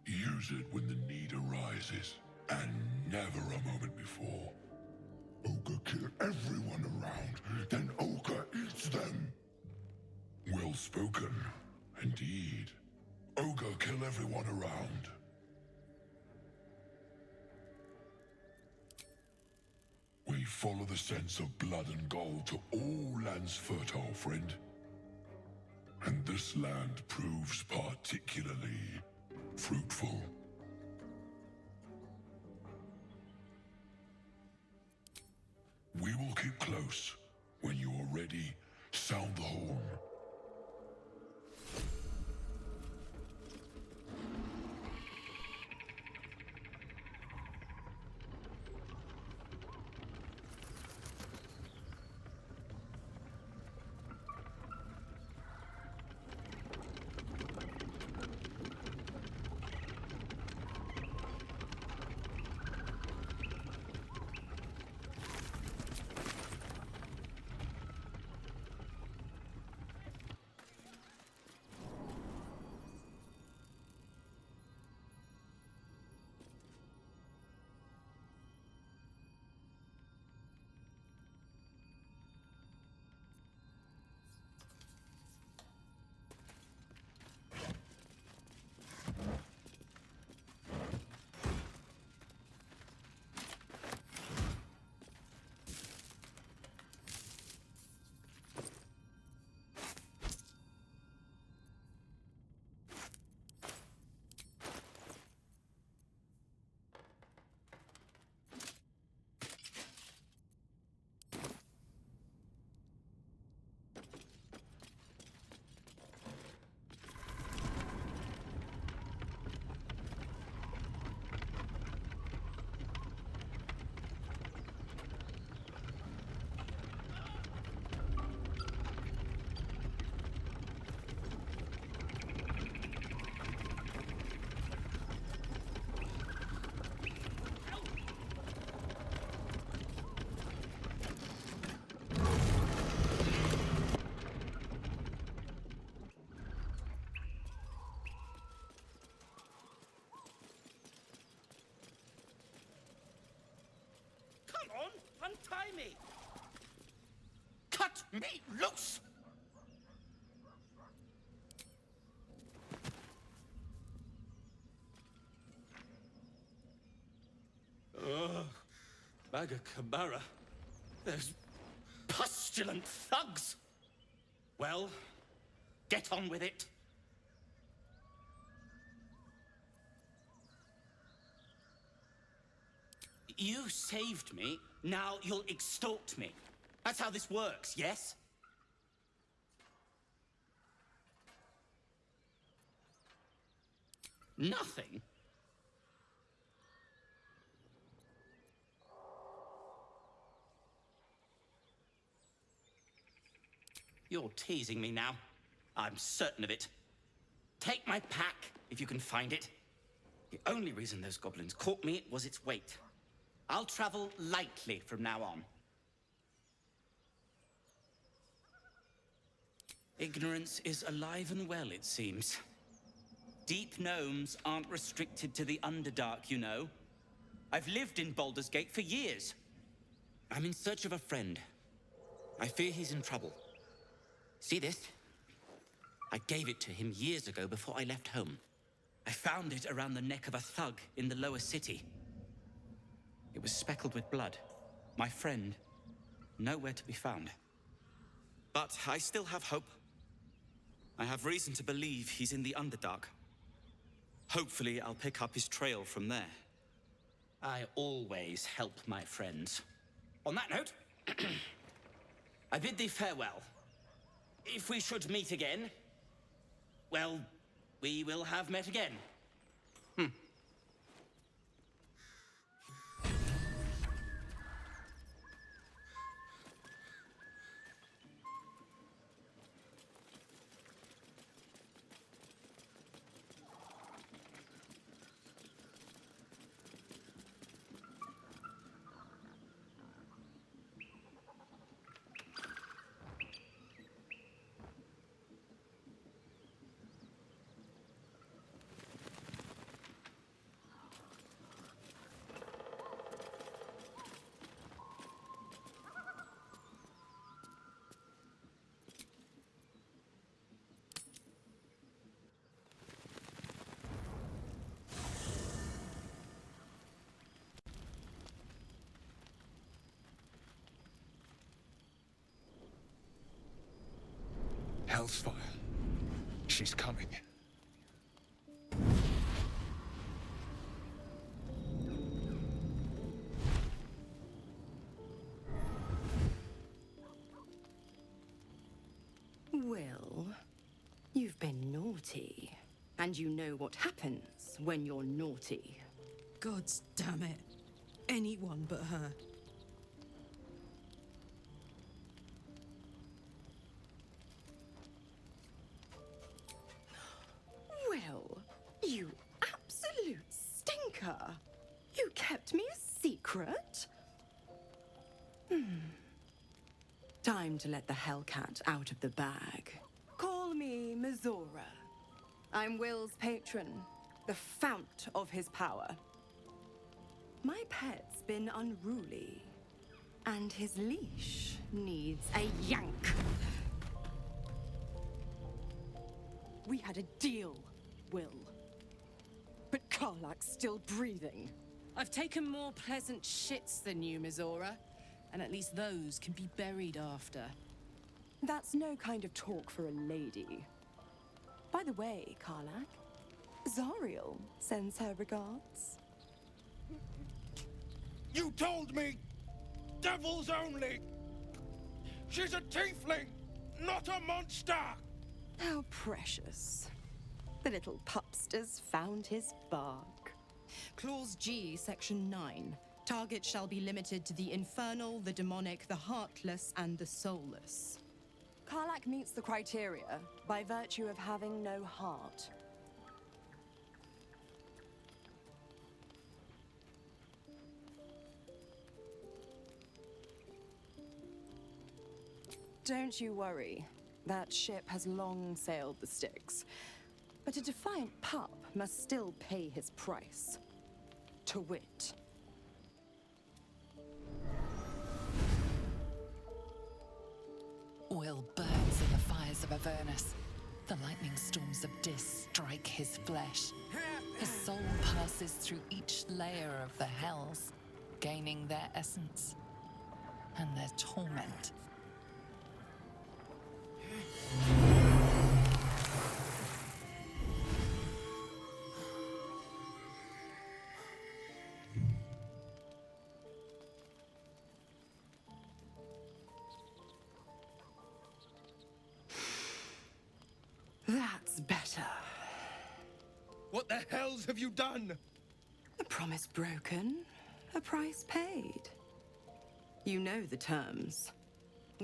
Speaker 22: Use it when the need arises. And never a moment before. Ogre kill everyone around, then Ogre eats them. Well spoken, indeed. Ogre kill everyone around. We follow the sense of blood and gold to all lands fertile, friend. And this land proves particularly fruitful. We will keep close. When you are ready, sound the horn.
Speaker 5: Untie me! Cut me loose!
Speaker 14: Bagakabara. There's
Speaker 5: Pustulant thugs! Well, get on with it. You saved me, now you'll extort me. That's how this works, yes? Nothing? You're teasing me now. I'm certain of it. Take my pack, if you can find it. The only reason those goblins caught me was its weight. I'll travel lightly from now on. Ignorance is alive and well, it seems. Deep gnomes aren't restricted to the Underdark, you know. I've lived in Baldur's Gate for years. I'm in search of a friend. I fear he's in trouble. See this? I gave it to him years ago before I left home. I found it around the neck of a thug in the lower city. It was speckled with blood. My friend, nowhere to be found. But I still have hope. I have reason to believe he's in the Underdark. Hopefully, I'll pick up his trail from there. I always help my friends. On that note, I bid thee farewell. If we should meet again, well, we will have met again.
Speaker 13: Hell's fire. She's coming.
Speaker 3: Well, you've been naughty. And you know what happens when you're naughty.
Speaker 7: Gods damn it. Anyone but her.
Speaker 3: Well, you absolute stinker. You kept me a secret? Time to let the Hellcat out of the bag. Call me Mizora. I'm Will's patron, the fount of his power. My pet's been unruly, and his leash needs a yank. We had a deal, Will. But Karlak's still breathing.
Speaker 8: I've taken more pleasant shits than you, Mizora. And at least those can be buried after.
Speaker 3: That's no kind of talk for a lady. By the way, Karlak, Zariel sends her regards.
Speaker 6: You told me! Devils only! She's a tiefling, not a monster!
Speaker 3: How precious. The little pupster's found his bark.
Speaker 23: Clause G, Section 9. Target shall be limited to the infernal, the demonic, the heartless, and the soulless.
Speaker 3: Karlak meets the criteria by virtue of having no heart. Don't you worry. That ship has long sailed the Styx. But a defiant pup must still pay his price. To wit.
Speaker 10: Will burns in the fires of Avernus. The lightning storms of Dis strike his flesh. His soul passes through each layer of the hells, gaining their essence and their torment.
Speaker 3: That's better.
Speaker 6: What the hells have you done?
Speaker 3: A promise broken, a price paid. You know the terms.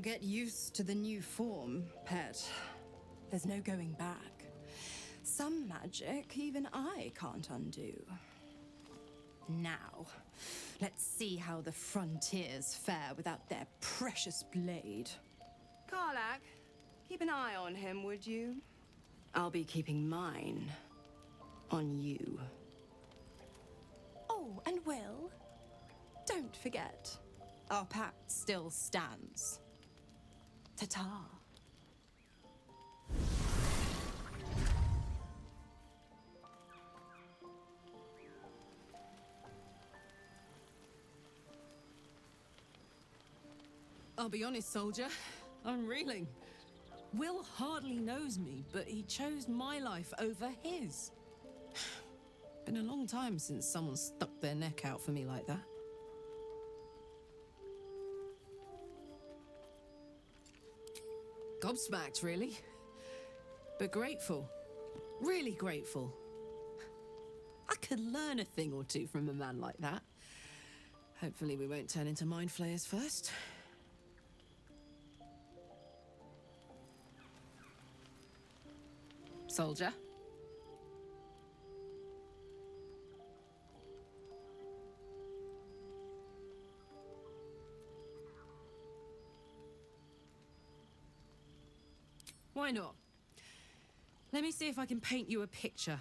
Speaker 23: Get used to the new form, pet.
Speaker 3: There's no going back. Some magic even I can't undo.
Speaker 23: Now, let's see how the frontiers fare without their precious blade.
Speaker 3: Karlak, keep an eye on him, would you? I'll be keeping mine on you. Oh, and Will, don't forget, our pact still stands. Ta-ta.
Speaker 8: I'll be honest, soldier. I'm reeling. Will hardly knows me, but he chose my life over his. Been a long time since someone stuck their neck out for me like that. Gobsmacked, really. But grateful. Really grateful. I could learn a thing or two from a man like that. Hopefully we won't turn into mind flayers first. Soldier? Why not? Let me see if I can paint you a picture.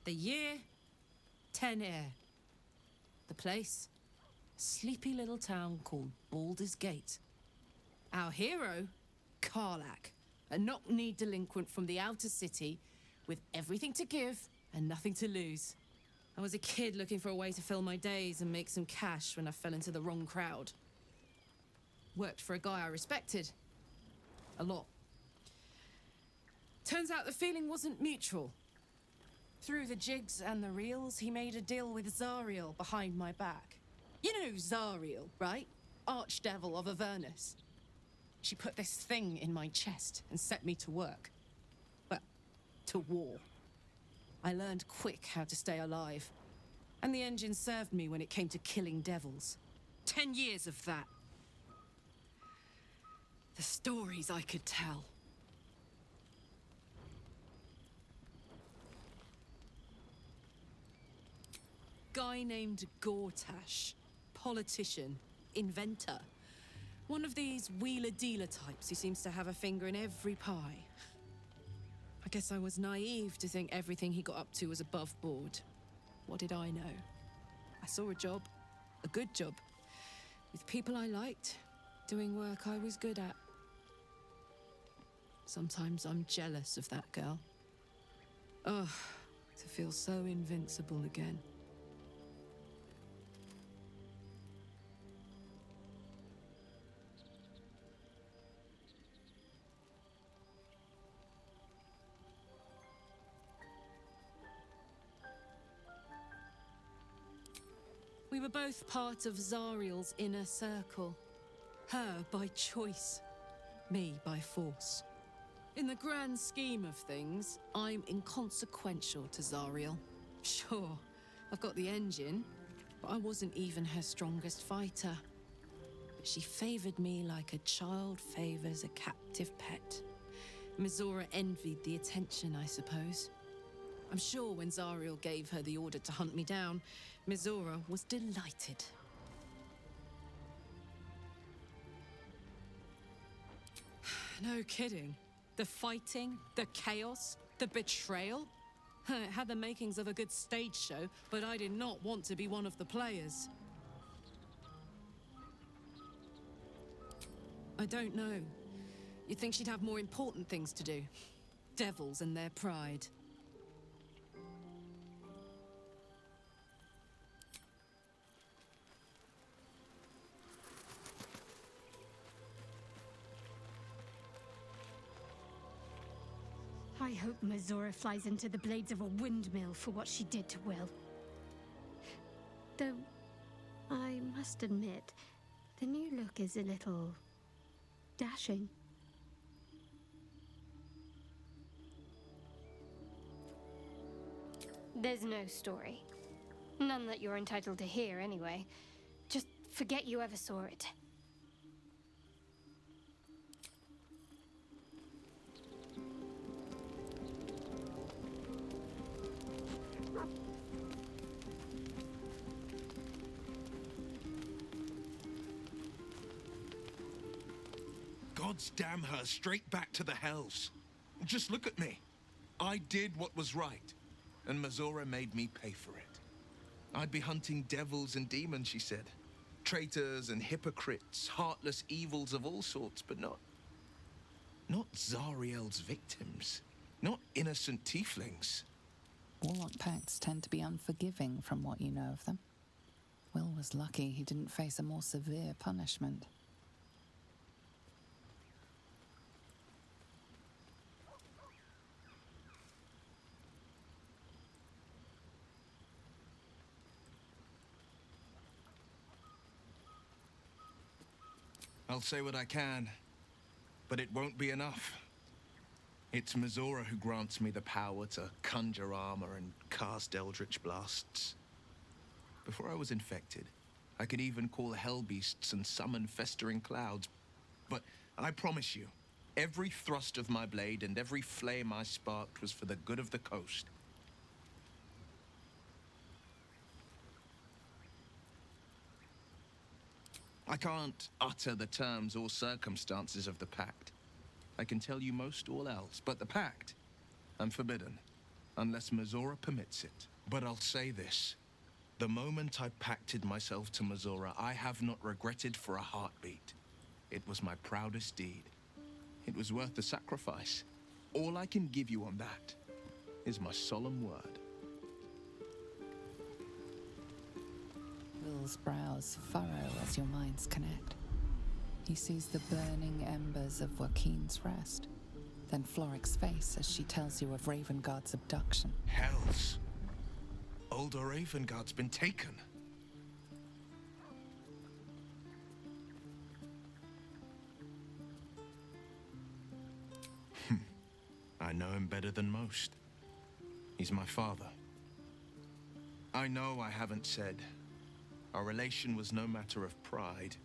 Speaker 8: The year, 10 air. The place, a sleepy little town called Baldur's Gate. Our hero, Karlak, a knock-knee delinquent from the outer city with everything to give and nothing to lose. I was a kid looking for a way to fill my days and make some cash when I fell into the wrong crowd. Worked for a guy I respected. A lot. Turns out the feeling wasn't mutual. Through the jigs and the reels, he made a deal with Zariel behind my back. You know Zariel, right? Archdevil of Avernus. She put this thing in my chest and set me to work. Well, to war. I learned quick how to stay alive. And the engine served me when it came to killing devils. 10 years of that. The stories I could tell. Guy named Gortash. Politician. Inventor. One of these wheeler-dealer types who seems to have a finger in every pie. I guess I was naive to think everything he got up to was above board. What did I know? I saw a job. A good job. With people I liked. Doing work I was good at. Sometimes I'm jealous of that girl. Ugh, to feel so invincible again. We were both part of Zariel's inner circle. Her by choice, me by force. In the grand scheme of things, I'm inconsequential to Zariel. Sure, I've got the engine, but I wasn't even her strongest fighter. But she favored me like a child favors a captive pet. Mizora envied the attention, I suppose. I'm sure when Zariel gave her the order to hunt me down, Mizora was delighted. No kidding. The fighting, the chaos, the betrayal. It had the makings of a good stage show, but I did not want to be one of the players. I don't know. You'd think she'd have more important things to do. Devils and their pride.
Speaker 17: I hope Mizora flies into the blades of a windmill for what she did to Will. Though, I must admit, the new look is a little dashing. There's no story. None that you're entitled to hear, anyway. Just forget you ever saw it.
Speaker 6: Gods damn her, straight back to the hells. Just look at me. I did what was right, and Mizora made me pay for it. I'd be hunting devils and demons, she said. Traitors and hypocrites, heartless evils of all sorts, but not Zariel's victims. Not innocent tieflings.
Speaker 10: Warlock pacts tend to be unforgiving from what you know of them. Will was lucky he didn't face a more severe punishment.
Speaker 6: I'll say what I can, but it won't be enough. It's Mizora who grants me the power to conjure armor and cast eldritch blasts. Before I was infected, I could even call hell beasts and summon festering clouds. But I promise you, every thrust of my blade and every flame I sparked was for the good of the coast. I can't utter the terms or circumstances of the pact. I can tell you most all else, but the pact, I'm forbidden, unless Mizora permits it. But I'll say this. The moment I pacted myself to Mizora, I have not regretted for a heartbeat. It was my proudest deed. It was worth the sacrifice. All I can give you on that is my solemn word.
Speaker 10: Will's brows furrow as your minds connect. He sees the burning embers of Joaquin's rest. then Floric's face as she tells you of Ravengard's abduction.
Speaker 6: Hells! Older Ravengard's been taken. I know him better than most. He's my father. I know I haven't said. Our relation was no matter of pride,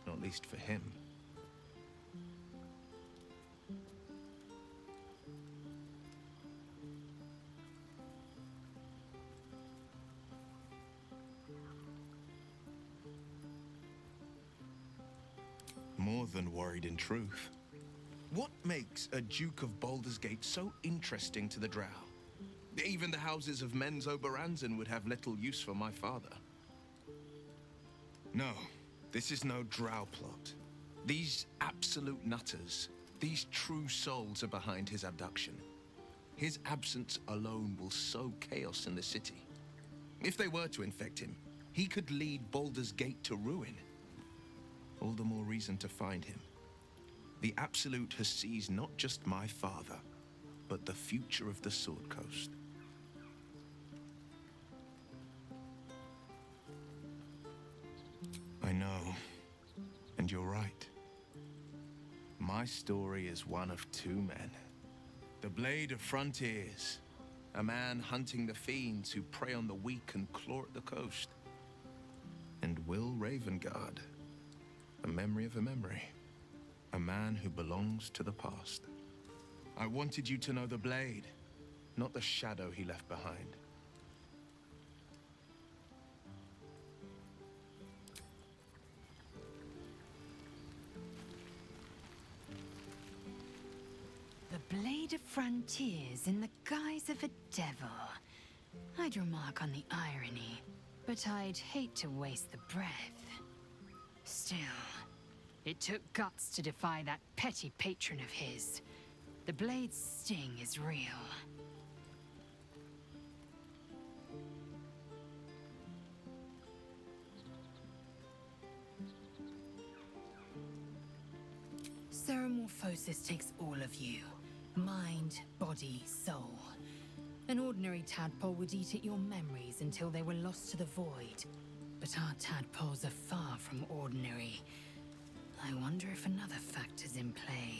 Speaker 6: not least for him. More than worried, in truth. What makes a Duke of Baldur's Gate so interesting to the Drow? Even the houses of Men's Oberanzen would have little use for my father. No, this is no Drow plot. These absolute nutters, these true souls are behind his abduction. His absence alone will sow chaos in the city. If they were to infect him, he could lead Baldur's Gate to ruin. All the more reason to find him. The Absolute has seized not just my father, but the future of the Sword Coast. I know, and you're right. My story is one of two men. The Blade of Frontiers, a man hunting the fiends who prey on the weak and claw at the coast. And Will Ravengard, a memory of a memory. A man who belongs to the past. I wanted you to know the Blade, not the shadow he left behind.
Speaker 2: The Blade of Frontiers in the guise of a devil. I'd remark on the irony, but I'd hate to waste the breath. Still, it took guts to defy that petty patron of his. The Blade's sting is real. Ceramorphosis takes all of you. Mind, body, soul. An ordinary tadpole would eat at your memories until they were lost to the void. But our tadpoles are far from ordinary. I wonder if another factor's in play.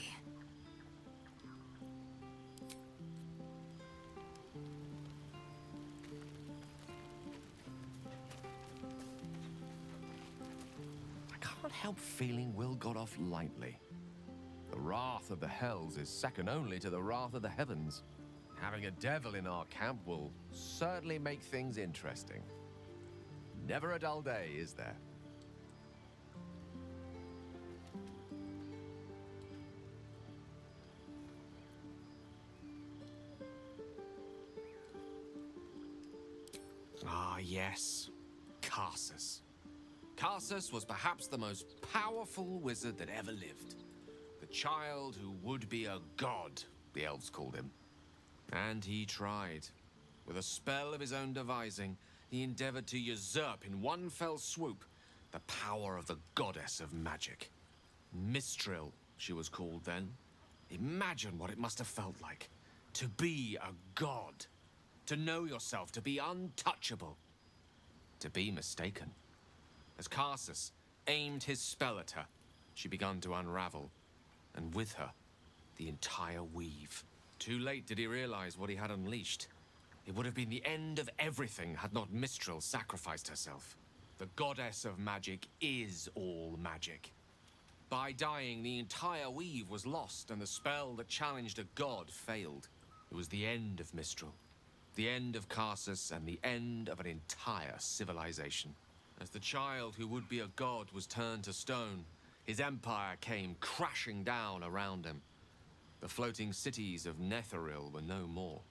Speaker 19: I can't help feeling Will got off lightly. The wrath of the Hells is second only to the wrath of the heavens. Having a devil in our camp will certainly make things interesting. Never a dull day, is there? Ah, yes. Karsus. Karsus was perhaps the most powerful wizard that ever lived. The child who would be a god, the elves called him. And he tried. With a spell of his own devising, he endeavored to usurp in one fell swoop the power of the goddess of magic. Mistral, she was called then. Imagine what it must have felt like to be a god. To know yourself, to be untouchable, to be mistaken. As Karsus aimed his spell at her, she began to unravel, and with her, the entire weave. Too late did he realize what he had unleashed. It would have been the end of everything had not Mistral sacrificed herself. The goddess of magic is all magic. By dying, the entire weave was lost, and the spell that challenged a god failed. It was the end of Mistral. The end of Karsus and the end of an entire civilization. As the child who would be a god was turned to stone, his empire came crashing down around him. The floating cities of Netheril were no more.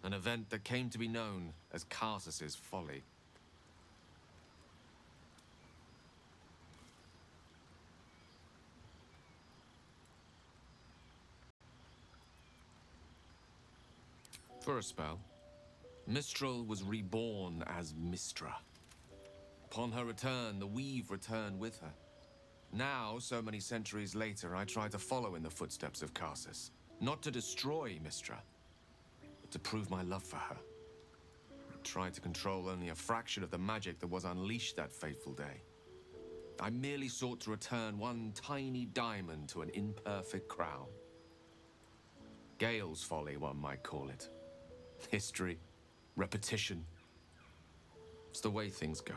Speaker 19: An event that came to be known as Karsus's folly. For a spell, Mistral was reborn as Mistra. Upon her return, the weave returned with her. Now, so many centuries later, I try to follow in the footsteps of Karsus. Not to destroy Mistra, but to prove my love for her. I tried to control only a fraction of the magic that was unleashed that fateful day. I merely sought to return one tiny diamond to an imperfect crown. Gale's folly, one might call it. History, repetition. It's the way things go.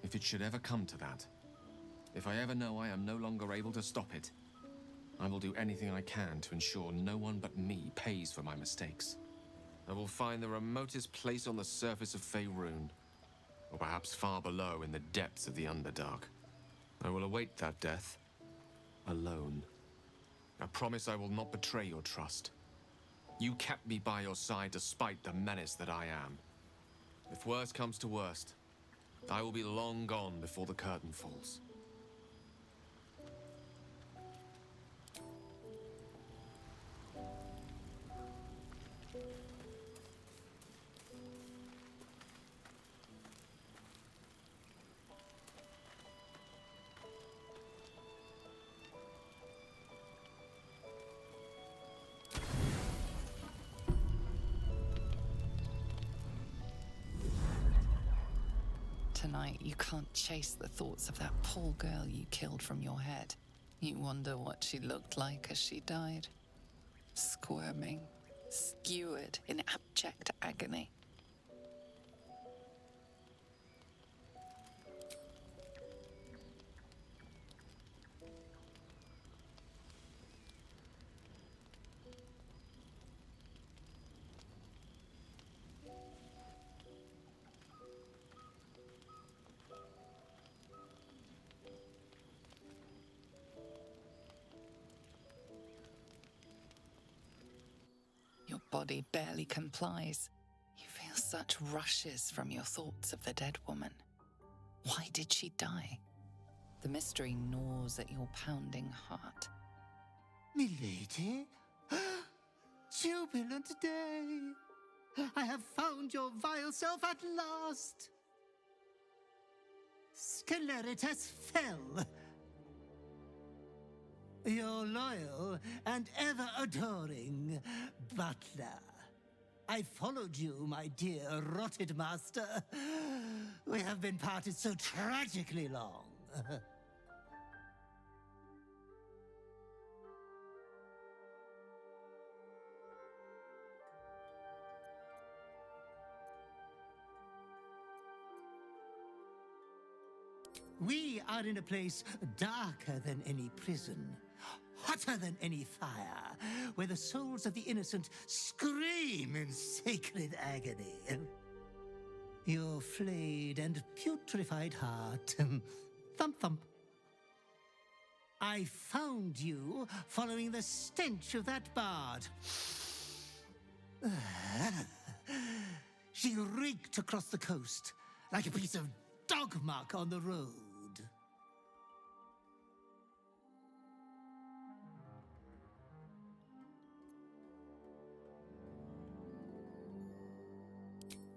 Speaker 19: If it should ever come to that, if I ever know I am no longer able to stop it, I will do anything I can to ensure no one but me pays for my mistakes. I will find the remotest place on the surface of Faerun, or perhaps far below in the depths of the Underdark. I will await that death, alone. I promise I will not betray your trust. You kept me by your side despite the menace that I am. If worst comes to worst, I will be long gone before the curtain falls.
Speaker 10: Tonight, you can't chase the thoughts of that poor girl you killed from your head. You wonder what she looked like as she died. Squirming, skewered in abject agony. Your body barely complies. You feel such rushes from your thoughts of the dead woman. Why did she die? The mystery gnaws at your pounding heart.
Speaker 9: Milady? Jubilant day! I have found your vile self at last! Sceleritas fell. Your loyal and ever-adoring butler. I followed you, my dear rotted master. We have been parted so tragically long. We are in a place darker than any prison, hotter than any fire, where the souls of the innocent scream in sacred agony. Your flayed and putrefied heart, thump thump. I found you following the stench of that bard. She reeked across the coast like a piece of dog muck on the road.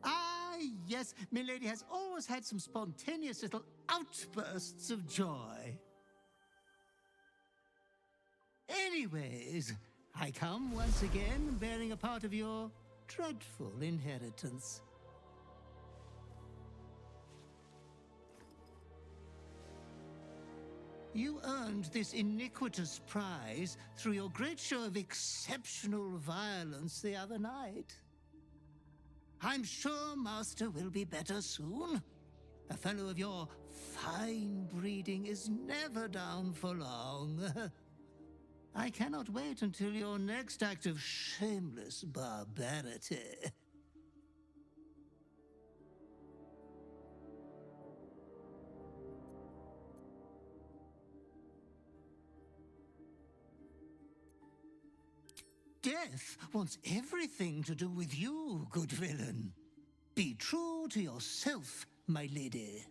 Speaker 9: Ah, yes, milady has always had some spontaneous little outbursts of joy. Anyways, I come once again bearing a part of your dreadful inheritance. You earned this iniquitous prize through your great show of exceptional violence the other night. I'm sure Master will be better soon. A fellow of your fine breeding is never down for long. I cannot wait until your next act of shameless barbarity. Death wants everything to do with you, good villain. Be true to yourself, my lady.